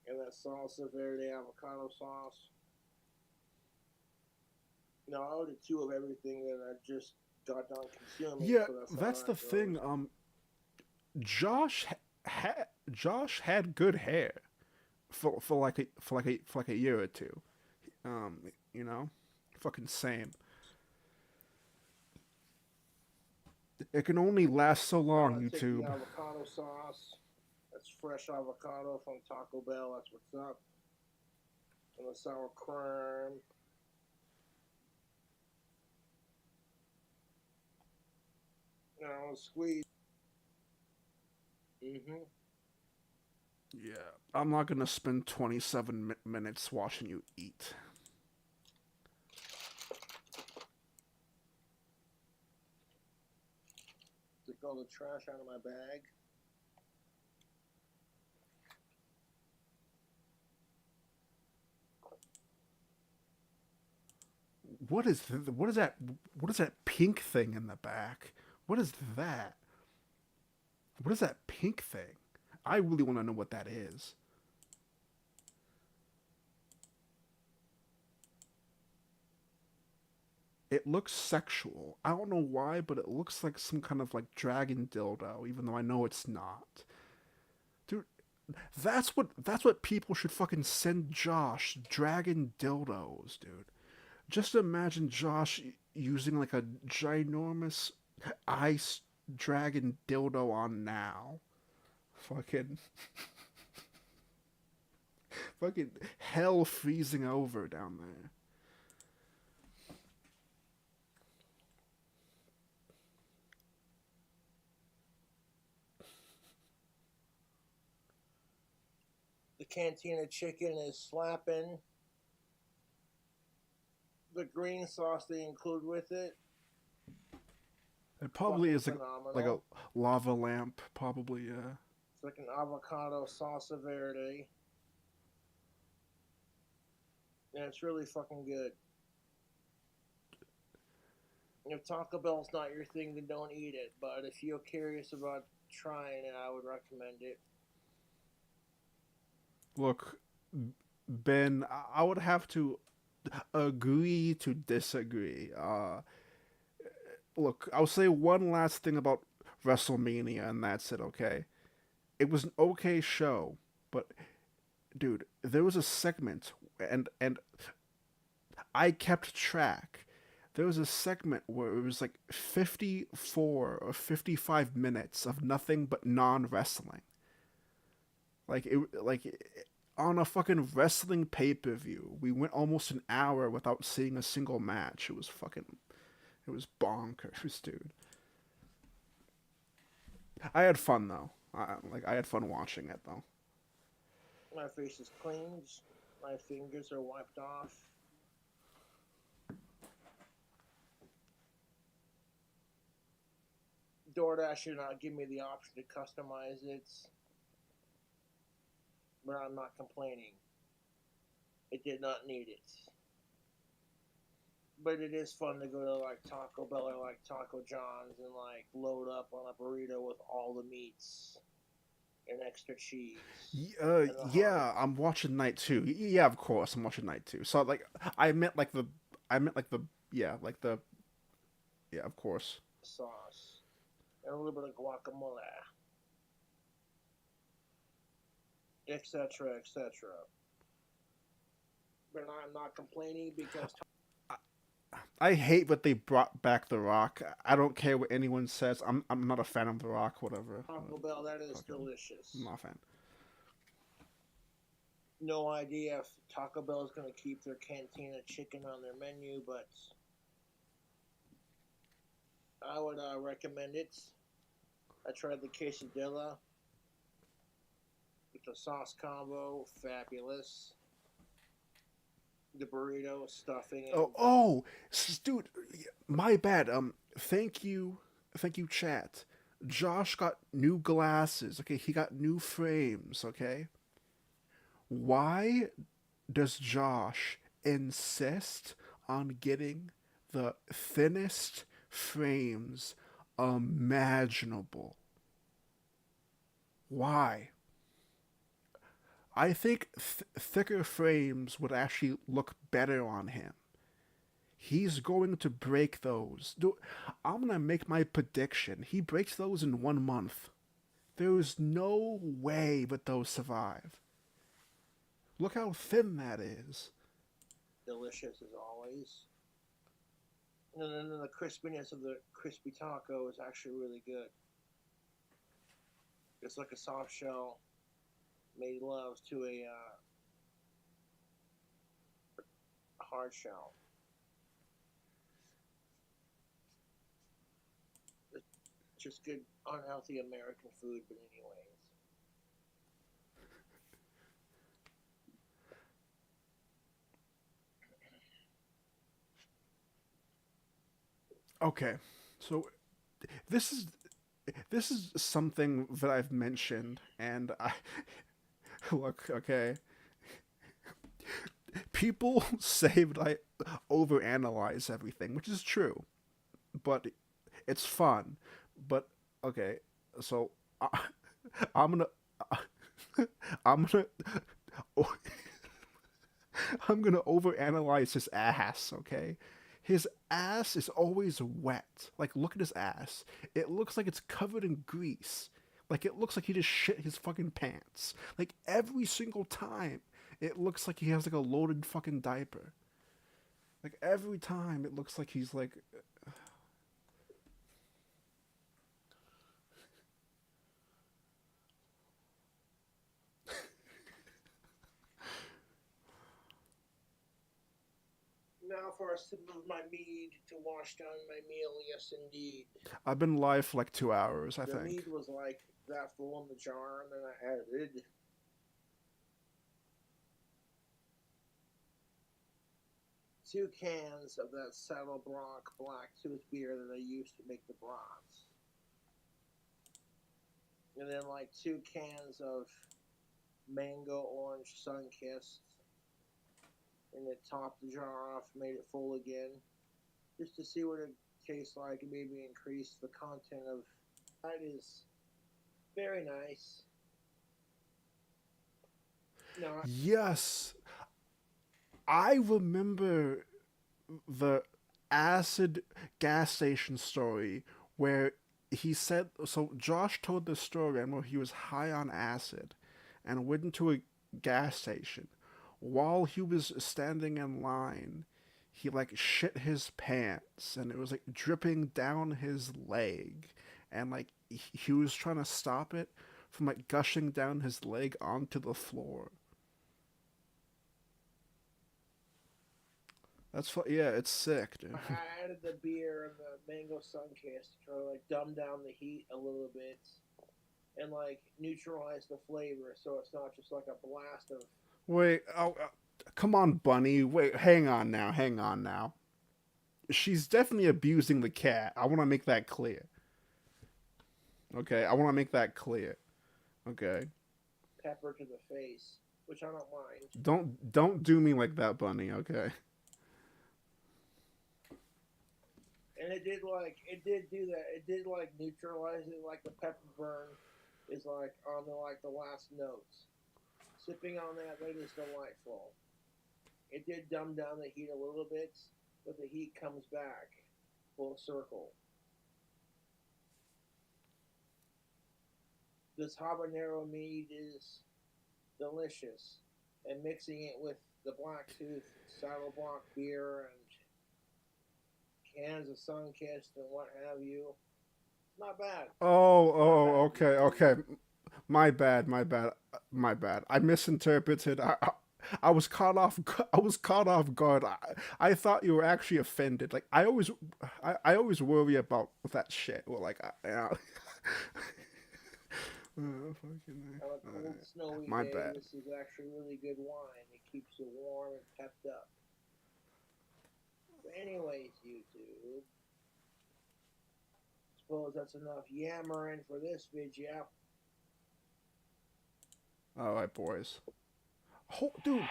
and that salsa verde avocado sauce. Now I ordered 2 of everything that I just got done consuming. Yeah, So that's how the that thing. goes. Josh had good hair for like a year or two. You know, fucking same. It can only last so long, I take the YouTube. avocado sauce. That's fresh avocado from Taco Bell. That's what's up. And the sour cream. Now squeeze. Mm-hmm. Yeah, I'm not gonna spend 27 minutes watching you eat. Take all the trash out of my bag. What is that? What is that pink thing in the back? What is that? What is that pink thing? I really want to know what that is. It looks sexual. I don't know why, but it looks like some kind of like dragon dildo, even though I know it's not. Dude, that's what people should fucking send Josh, dragon dildos, dude. Just imagine Josh using like a ginormous ice dragon dildo on now. Fucking fucking hell freezing over down there. The cantina chicken is slapping. The green sauce they include with it. It probably is phenomenal. like a lava lamp, probably, yeah. It's like an avocado salsa verde. And it's really fucking good. If Taco Bell's not your thing, then don't eat it. But if you're curious about trying it, I would recommend it. Look, Ben, I would have to agree to disagree. Look, I'll say one last thing about WrestleMania, and that's it, okay? It was an okay show, but dude, there was a segment, and I kept track. There was a segment where it was like 54 or 55 minutes of nothing but non-wrestling. On a fucking wrestling pay-per-view, we went almost an hour without seeing a single match. It was bonkers, dude. I had fun though. I had fun watching it though. My face is cleaned. My fingers are wiped off. DoorDash did not give me the option to customize it, but I'm not complaining. It did not need it. But it is fun to go to like Taco Bell or like Taco John's and like load up on a burrito with all the meats and extra cheese. Yeah, I'm watching Night 2. Yeah, of course, I'm watching Night 2. So like, I meant like the, yeah, like the, yeah, of course. Sauce and a little bit of guacamole, etc., etc. But I'm not complaining because I hate that they brought back The Rock. I don't care what anyone says. I'm not a fan of The Rock. Whatever. Taco Bell, that is delicious. I'm not a fan. No idea if Taco Bell is going to keep their cantina chicken on their menu, but I would recommend it. I tried the quesadilla with the sauce combo, fabulous. The burrito, stuffing. Dude, my bad. Thank you, chat. Josh got new glasses. Okay, he got new frames. Okay. Why does Josh insist on getting the thinnest frames imaginable. Why? I think thicker frames would actually look better on him. He's going to break those. I'm going to make my prediction. He breaks those in 1 month. There is no way that those survive. Look how thin that is. Delicious as always. And then the crispiness of the crispy taco is actually really good. It's like a soft shell made love to a hard shell. It's just good, unhealthy American food, but anyways. Okay, so this is something that I've mentioned, and I look, okay. People say that I overanalyze everything, which is true, but it's fun. But okay, so I'm gonna I'm gonna I'm gonna overanalyze his ass. Okay, his ass is always wet. Like, look at his ass. It looks like it's covered in grease. Like, it looks like he just shit his fucking pants. Like, every single time, it looks like he has, like, a loaded fucking diaper. Like, every time, it looks like he's, like... Now for a sip of my mead to wash down my meal, yes indeed. I've been live for, like, 2 hours, I The think. mead was, like, that full in the jar, and then I added... two cans of that Saddle Bronc Black Tooth beer that I used to make the brats. And then like 2 cans of Mango Orange Sunkissed. And it topped the jar off, made it full again. Just to see what it tastes like and maybe increase the content of... That is very nice. No, Yes! I remember the acid gas station story where he said, so Josh told this story and where he was high on acid and went into a gas station. While he was standing in line, he like shit his pants and it was like dripping down his leg, and like he was trying to stop it from like gushing down his leg onto the floor. That's yeah, it's sick, dude. I added the beer and the Mango Sunkissed to try to like dumb down the heat a little bit and like neutralize the flavor so it's not just like a blast of... Wait, come on, Bunny. Wait, hang on now. She's definitely abusing the cat. I want to make that clear. Okay, I want to make that clear. Okay. pepper to the face, which I don't mind. Don't do me like that, Bunny. Okay. And it did do that. It did like neutralize it. Like the pepper burn is like on the last notes. Sipping on that is delightful. It did dumb down the heat a little bit, but the heat comes back full circle. This habanero mead is delicious, and mixing it with the Blacktooth Saddle Blanc beer and cans of Sunkissed and what have you, not bad. Okay. My bad. I misinterpreted. I was caught off guard. I thought you were actually offended. Like I always worry about that shit. Well, like On a cold, snowy my day, bad. this is actually really good wine. It keeps you warm and pepped up. But anyways, YouTube, suppose that's enough yammering for this video. All right, boys. Oh, dude.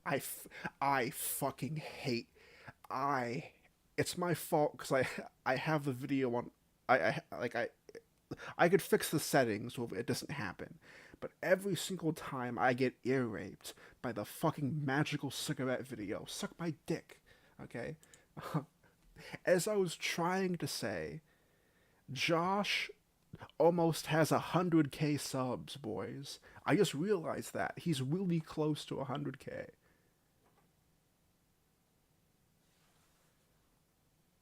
I fucking hate. It's my fault because I have the video I could fix the settings so it doesn't happen. But every single time I get ear raped by the fucking magical cigarette video, suck my dick, okay? As I was trying to say, Josh almost has 100K subs, boys. I just realized that. He's really close to 100K.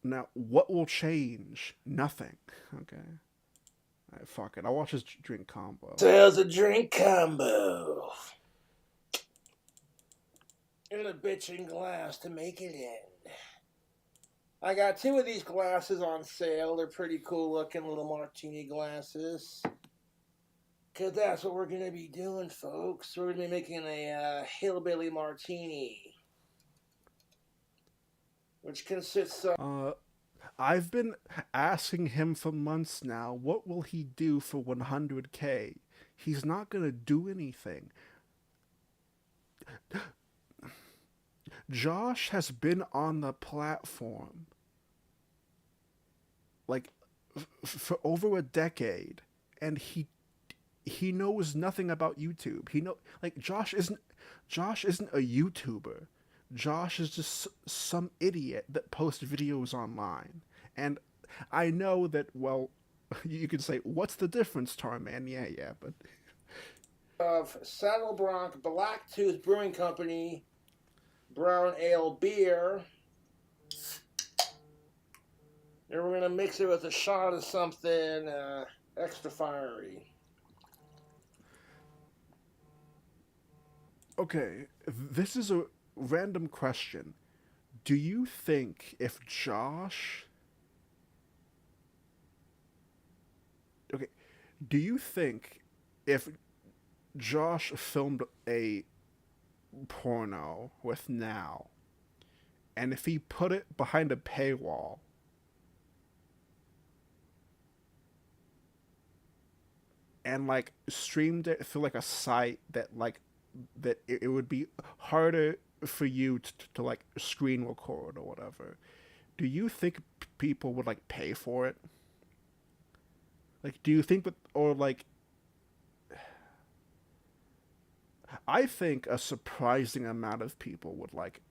Now, what will change? Nothing. Okay. Alright, fuck it. I'll watch his drink combo. Sales a drink combo. And a bitchin' glass to make it in. I got 2 of these glasses on sale. They're pretty cool looking little martini glasses. Because that's what we're going to be doing, folks. We're going to be making a hillbilly martini. Which consists of... I've been asking him for months now, what will he do for 100K? He's not going to do anything. Josh has been on the platform like for over a decade, and he knows nothing about YouTube. Josh isn't a YouTuber. Josh is just some idiot that posts videos online. And I know that, well, you could say, what's the difference, Tarman? Yeah, but... of Saddlebronc Blacktooth Brewing Company brown ale beer. And we're going to mix it with a shot of something extra fiery. Okay, this is a random question. Do you think if Josh... Okay, do you think if Josh filmed a porno with Now, and if he put it behind a paywall, and like streamed it through like a site that it would be harder for you to like screen record or whatever, do you think people would like pay for it? Like, do you think that, or like, I think a surprising amount of people would like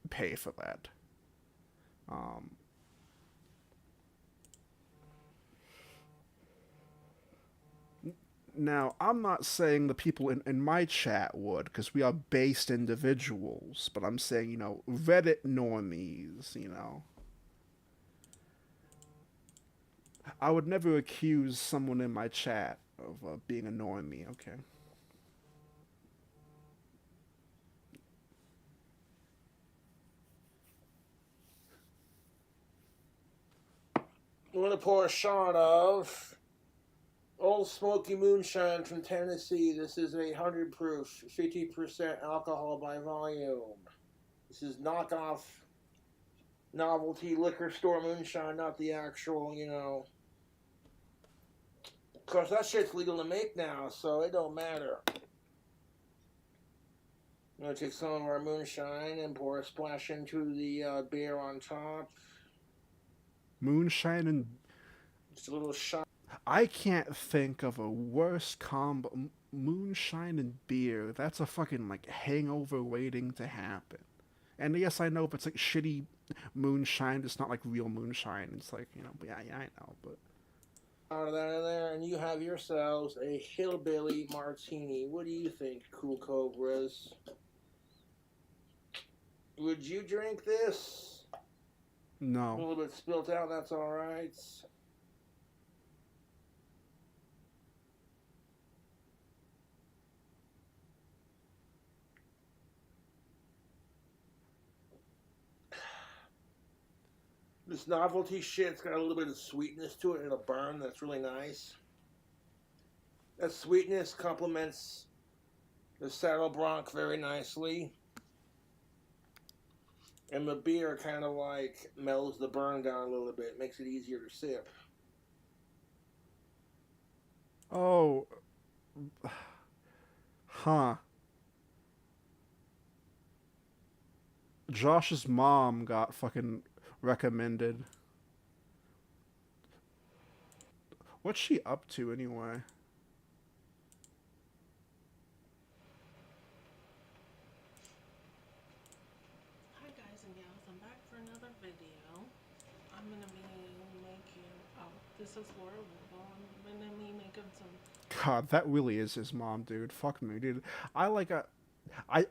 pay for that. Now, I'm not saying the people in my chat would, because we are based individuals, but I'm saying, Reddit normies, I would never accuse someone in my chat of being a normie, okay? I'm going to pour a shot of Old Smoky Moonshine from Tennessee. This is 100 proof, 50% alcohol by volume. This is knockoff novelty liquor store moonshine, not the actual, Of course, that shit's legal to make now, so it don't matter. I'm going to take some of our moonshine and pour a splash into the beer on top. Moonshine and... Just a little shot. I can't think of a worse combo. Moonshine and beer. That's a fucking, like, hangover waiting to happen. And yes, I know if it's, like, shitty moonshine, it's not, like, real moonshine. It's like, yeah, I know, but... Out of that in there, and you have yourselves a hillbilly martini. What do you think, Cool Cobras? Would you drink this? No. A little bit spilt out, that's alright. This novelty shit's got a little bit of sweetness to it and a burn that's really nice. That sweetness complements the Saddlebronc very nicely. And the beer kind of like mellows the burn down a little bit, makes it easier to sip. Oh. Huh. Josh's mom got fucking recommended. What's she up to anyway? Hi guys and gals, I'm back for another video. I'm gonna be making, oh, this is Laura Woodall. I'm gonna be making some. God, that really is his mom, dude. Fuck me, dude. I like a, I,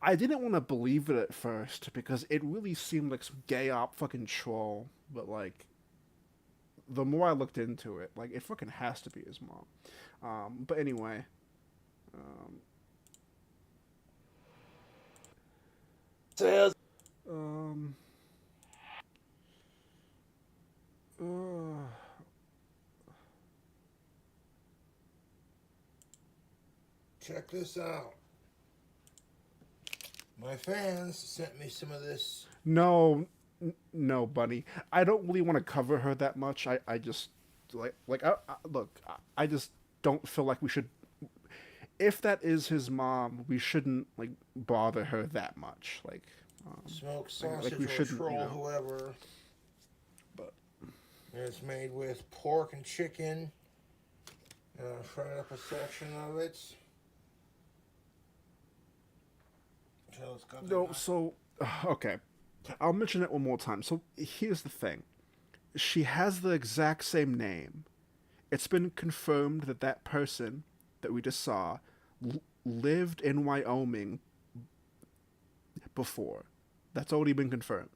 I didn't want to believe it at first because it really seemed like some gay op fucking troll. But like, the more I looked into it, like it fucking has to be his mom. But anyway, um, Says um, uh, Check this out. My fans sent me some of this. no, no, bunny. I don't really want to cover her that much. I just look. I just don't feel like we should. If that is his mom, we shouldn't like bother her that much. Like, Smoked like sausage we or shouldn't, troll, you know. whoever. But And it's made with pork and chicken. And I fried up a section of it. So it's got the no, nice- so okay. I'll mention it one more time. So here's the thing. She has the exact same name. It's been confirmed that that person that we just saw lived in Wyoming before. That's already been confirmed.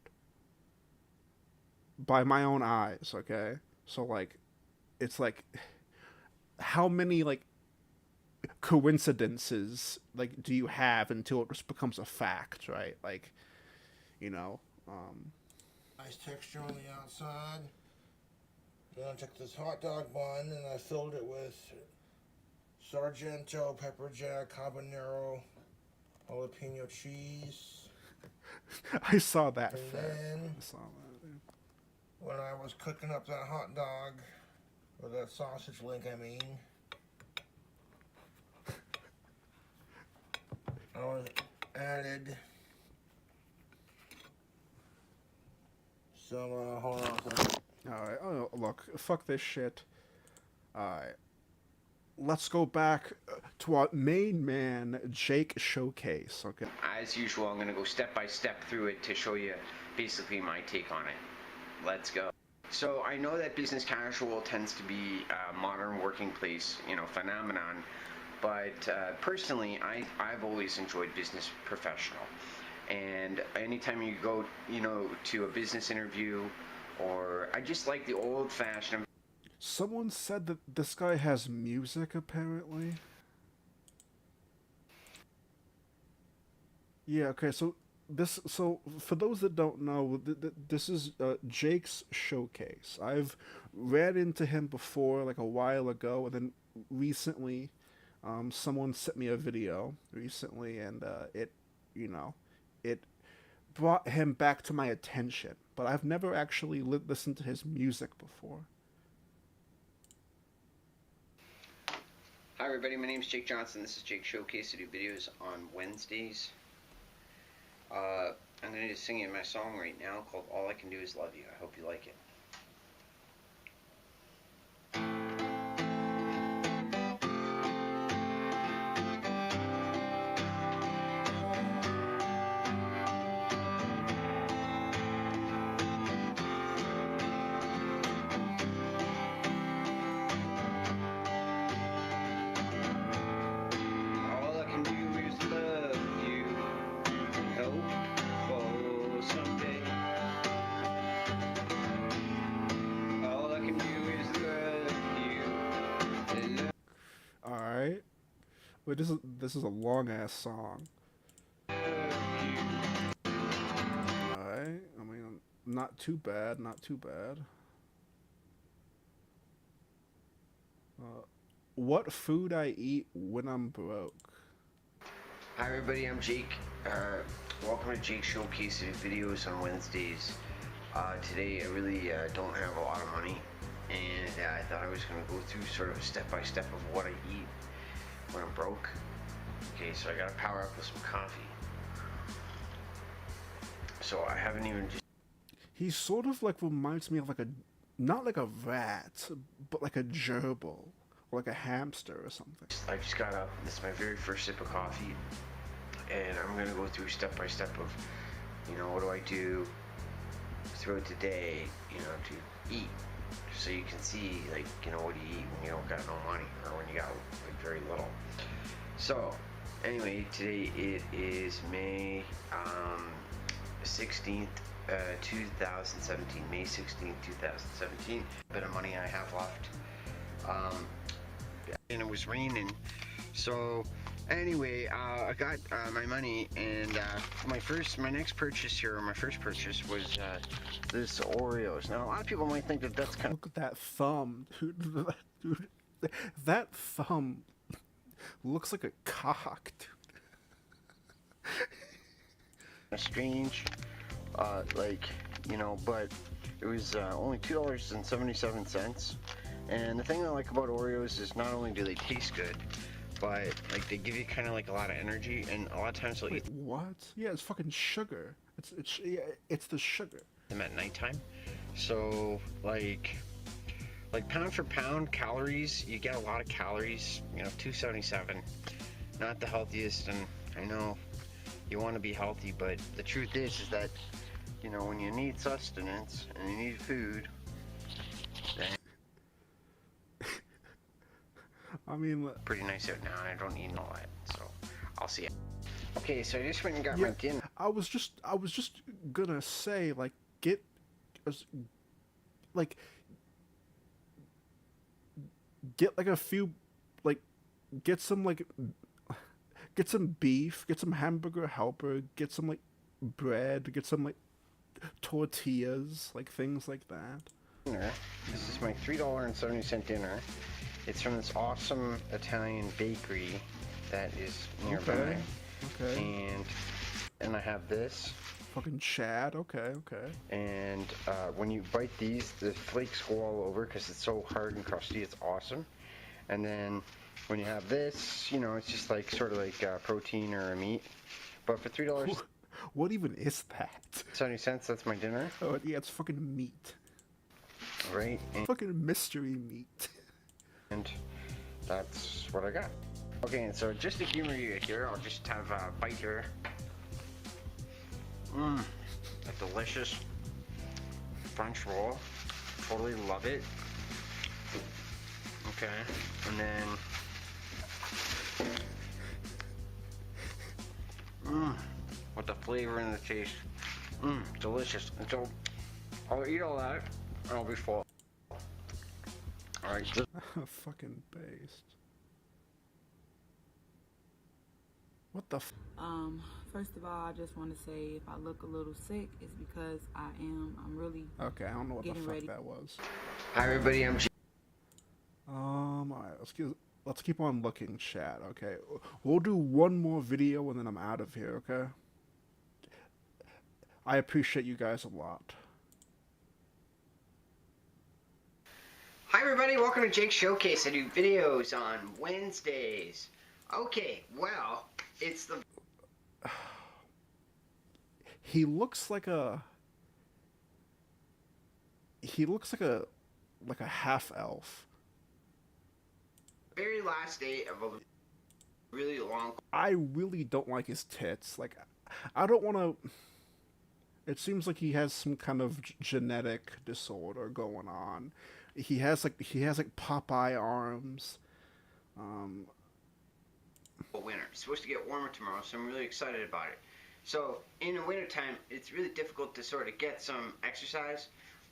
By my own eyes, okay? So, like, it's like, how many, like, coincidences, like, do you have until it just becomes a fact, right? Like, you know, nice texture on the outside. Then I took this hot dog bun and I filled it with Sargento, pepper jack, habanero, jalapeno cheese. I saw that And fact. then I saw that, dude. when I was cooking up that hot dog, or that sausage link, I mean, I was added some, hold on a second. Alright, oh, look, fuck this shit. Alright. Let's go back to our main man, Jake Showcase, okay? As usual, I'm going to go step by step through it to show you basically my take on it. Let's go. So I know that business casual tends to be a modern working place, phenomenon, but personally, I've always enjoyed business professional. And anytime you go, to a business interview, or I just like the old-fashioned. Someone said that this guy has music, apparently. Yeah, okay, so for those that don't know, this is Jake's Showcase. I've read into him before, like a while ago, and then recently, someone sent me a video recently, and it brought him back to my attention. But I've never actually listened to his music before. Hi everybody, my name is Jake Johnson. This is Jake Showcase. I do videos on Wednesdays. I'm going to sing you my song right now called All I Can Do Is Love You. I hope you like it. All I can do is love you. Hope for someday. All I can do is love you. All right. Wait, this is a long ass song. All right. I mean, not too bad. Not too bad. What food I eat when I'm broke? Hi everybody, I'm Jake. Welcome to Jake Showcase. I do videos on Wednesdays. Today I really don't have a lot of money, and I thought I was going to go through sort of a step-by-step of what I eat when I'm broke. Okay, so I got to power up with some coffee. So I haven't even just... He sort of like reminds me of like not like a rat, but like a gerbil or like a hamster or something. I just got up. This is my very first sip of coffee, and I'm gonna go through step by step of, what do I do throughout the day, to eat, so you can see, like, what do you eat when you don't got no money, or when you got like very little. So, anyway, today it is May 16th, 2017. May 16th, 2017. Bit of money I have left. And it was raining. So, anyway, I got my money, and my first purchase was this Oreos. Now, a lot of people might think that that's kind of... Look at that thumb, dude. Dude, that thumb looks like a cock, dude. strange, but it was only $2.77. And the thing I like about Oreos is not only do they taste good, but like they give you kind of like a lot of energy, and a lot of times they'll eat What? Yeah, it's fucking sugar. It's the sugar. them at nighttime. So like pound for pound calories, you get a lot of calories. 277, not the healthiest, and I know you want to be healthy, but the truth is that when you need sustenance and you need food, then I mean, pretty nice out now, and I don't need all that, so I'll see. Okay, so I just went and got my dinner. I was just gonna say, like, get like a few, like, get some beef, get some hamburger helper, get some like bread, get some like tortillas, like things like that. Dinner. This is my $3.70 dinner. It's from this awesome Italian bakery that is nearby. Okay. And I have this. Fucking Chad. Okay. And when you bite these, the flakes go all over because it's so hard and crusty. It's awesome. And then when you have this, it's just like sort of like protein or a meat. But for $3, what even is that? 70 cents. That's my dinner. Oh yeah, it's fucking meat. Right. And fucking mystery meat. And that's what I got. Okay, and so just to humor you here, I'll just have a bite here. A delicious French roll. Totally love it. Okay, and then with the flavor and the taste. Delicious. And so I'll eat all that and I'll be full. Alright. Fucking based. What the First of all, I just want to say if I look a little sick, it's because I'm really okay, I don't know what the fuck ready. that was. Hi everybody, I'm alright, let's keep on looking, chat, okay? We'll do one more video and then I'm out of here, okay? I appreciate you guys a lot. Hi everybody, welcome to Jake's Showcase. I do videos on Wednesdays. Okay, well, it's the... He looks like a half elf. Very last day of a really long... I really don't like his tits. Like, I don't want to... It seems like he has some kind of genetic disorder going on. He has like Popeye arms. Winter. It's supposed to get warmer tomorrow, so I'm really excited about it. So in the wintertime, it's really difficult to sort of get some exercise.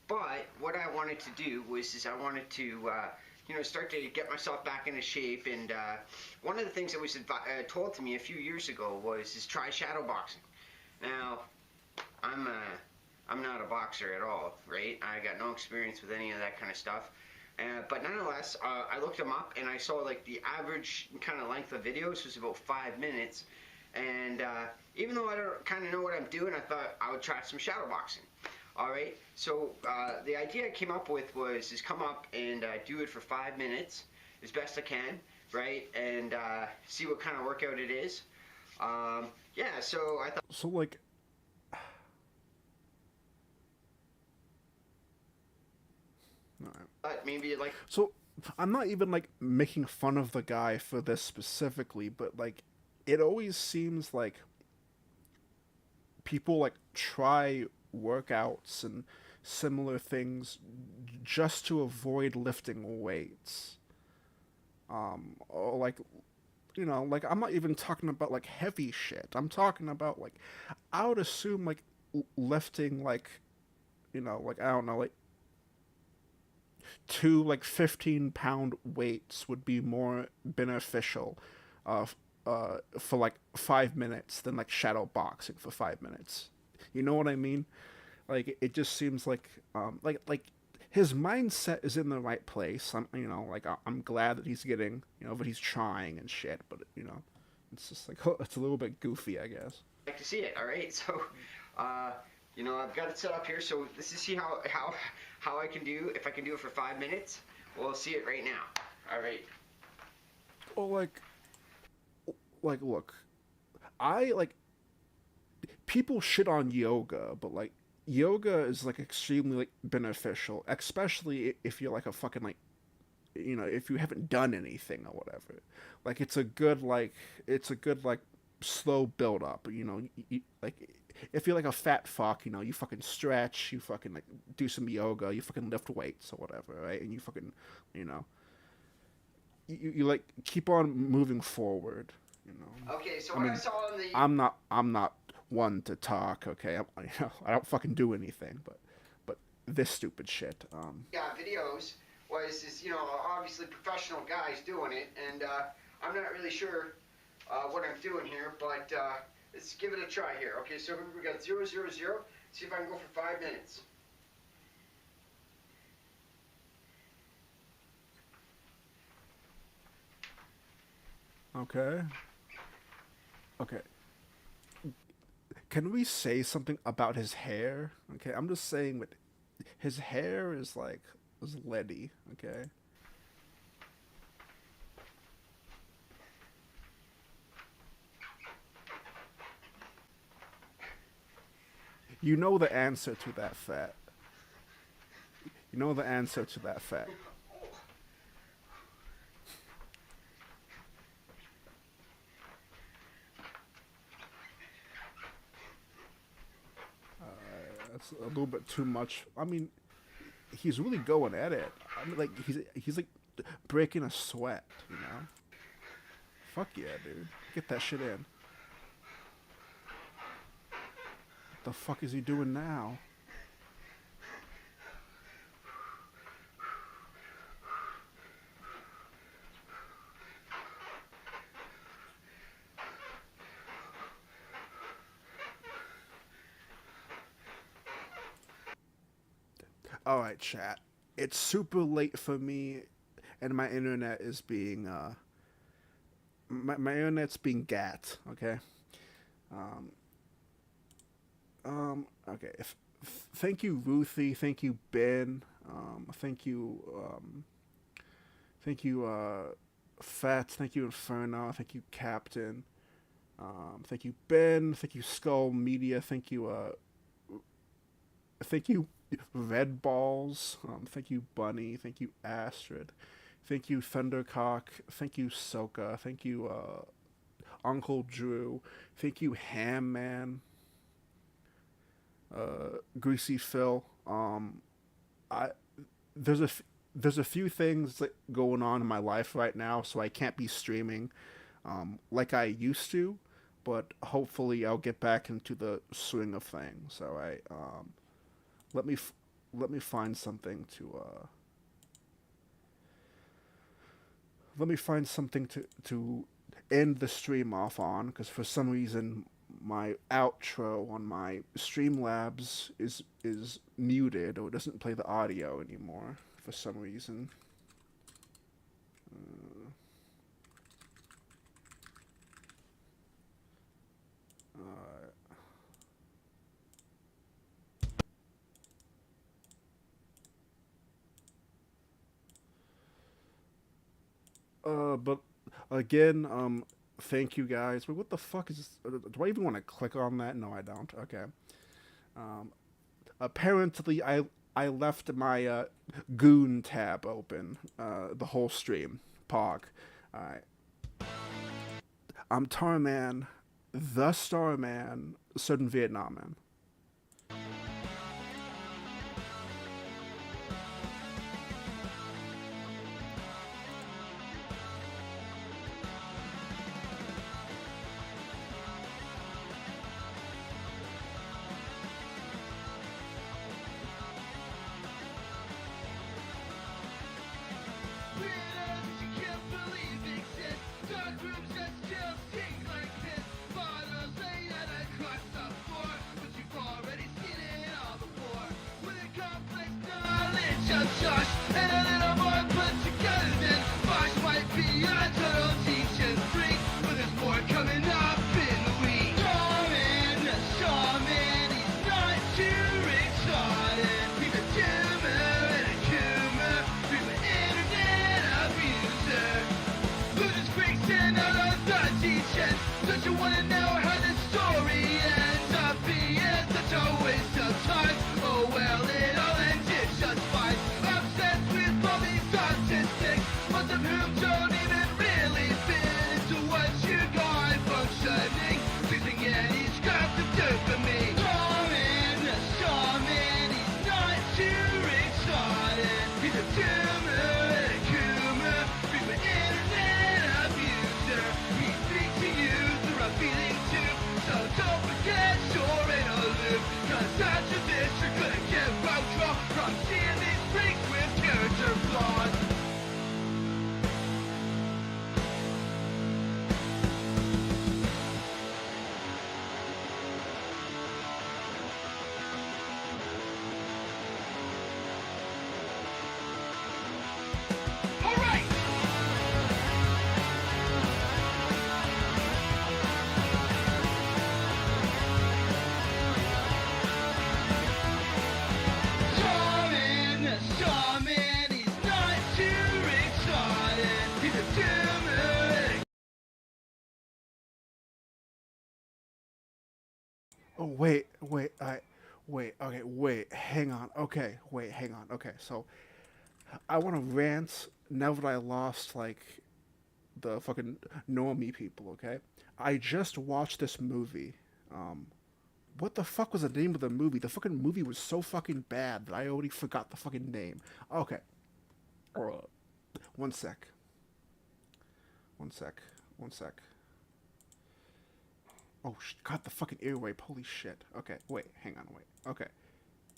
But what I wanted to do was I wanted to start to get myself back into shape. And one of the things that was told to me a few years ago was try shadow boxing. Now, I'm not a boxer at all, right? I got no experience with any of that kind of stuff. But nonetheless, I looked them up and I saw like the average kind of length of videos was about 5 minutes. And even though I don't kind of know what I'm doing, I thought I would try some shadow boxing. All right. So the idea I came up with was come up and do it for 5 minutes as best I can, right? And see what kind of workout it is. Yeah. So I thought. So like. maybe like. So I'm not even like making fun of the guy for this specifically, but like it always seems like people like try workouts and similar things just to avoid lifting weights. Or like, you know, like I'm not even talking about like heavy shit. I'm talking about like I would assume like lifting like, you know, like I don't know, like two like 15-pound weights would be more beneficial uh, for like 5 minutes than like shadow boxing for 5 minutes. You know what I mean? Like it just seems like his mindset is in the right place. I'm, you know, like I'm glad that he's getting, you know, but he's trying and shit. But you know, it's just like it's a little bit goofy, I guess. Like to see it. All right, so you know, I've got it set up here, so let's just see how I can do. If I can do it for 5 minutes, we'll see it right now. All right. Well, look, I like people shit on yoga, but like yoga is like extremely like beneficial, especially if you're like a fucking like, you know, if you haven't done anything or whatever. Like it's a good like slow build up. You know, like if you're like a fat fuck, you know, you fucking stretch, you fucking like do some yoga, you fucking lift weights or whatever, right? And you fucking, you know, you like keep on moving forward. You know. Okay, so I saw in the. I'm not one to talk. Okay, you know, I don't fucking do anything, but this stupid shit. Yeah, videos was you know, obviously professional guys doing it, and I'm not really sure what I'm doing here, but let's give it a try here. Okay, so we got 0, 0, 0. See if I can go for 5 minutes. Okay. Okay. Can we say something about his hair? Okay, I'm just saying that his hair is leady. Okay. You know the answer to that, fat. You know the answer to that, fat. That's a little bit too much. I mean, he's really going at it. I mean, like he's like breaking a sweat, you know. Fuck yeah, dude. Get that shit in. What the fuck is he doing now? Alright, chat. It's super late for me, and my internet is being, my internet's being gat, okay? Um, okay. Thank you, Ruthie. Thank you, Ben. Thank you, Fat. Thank you, Inferno. Thank you, Captain. Thank you, Ben. Thank you, Skull Media. Thank you, Red Balls. Thank you, Bunny. Thank you, Astrid. Thank you, Thundercock. Thank you, Soka. Thank you, Uncle Drew. Thank you, Ham Man. Greasy Phil. I there's a few things like going on in my life right now, so I can't be streaming like I used to. But hopefully, I'll get back into the swing of things. All right. Let me let me find something to let me find something to end the stream off on, because for some reason my outro on my Streamlabs is muted, or it doesn't play the audio anymore for some reason. But again, thank you guys. Wait, what the fuck is this? Do I even want to click on that? No, I don't. Okay. Apparently, I left my Goon tab open the whole stream. Pog. Alright. I'm Tarman, the Starman, certain Vietnam man. Oh wait, hang on. Okay, wait, hang on. Okay, so I want to rant now that I lost like the fucking normie people. Okay, I just watched this movie. Um, what the fuck was the name of the movie? The fucking movie was so fucking bad that I already forgot the fucking name. Okay, one sec, one sec, one sec. Oh, got the fucking earwape. Holy shit. Okay, wait, hang on, wait. Okay.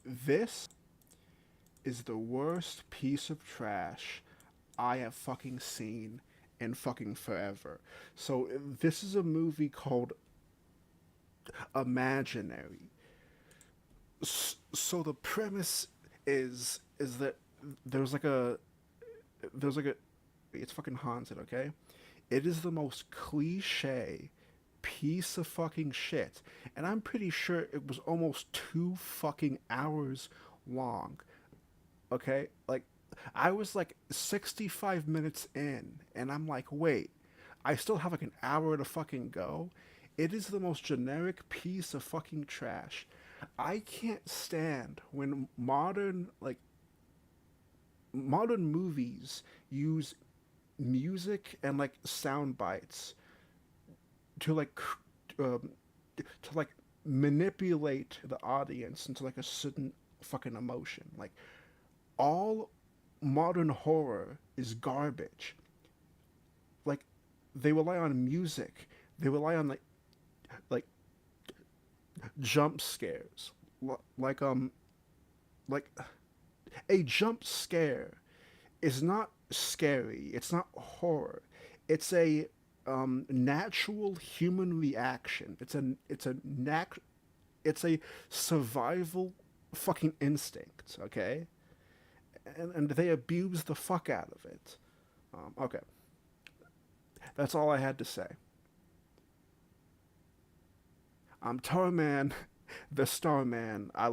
This is the worst piece of trash I have fucking seen in fucking forever. So, this is a movie called Imaginary. So the premise is that there's like a there's like a it's fucking haunted, okay? It is the most cliche piece of fucking shit. And I'm pretty sure it was almost 2 fucking hours long. Okay? Like, I was like 65 minutes in, and I'm like, wait, I still have like an hour to fucking go? It is the most generic piece of fucking trash. I can't stand when modern movies use music and like sound bites to like to like manipulate the audience into like a certain fucking emotion. Like all modern horror is garbage. Like they rely on music. They rely on like jump scares. Like like a jump scare is not scary. It's not horror. It's a natural human reaction. It's a survival fucking instinct. Okay, and they abuse the fuck out of it. Okay, that's all I had to say. I'm Tarman, the Starman. I love.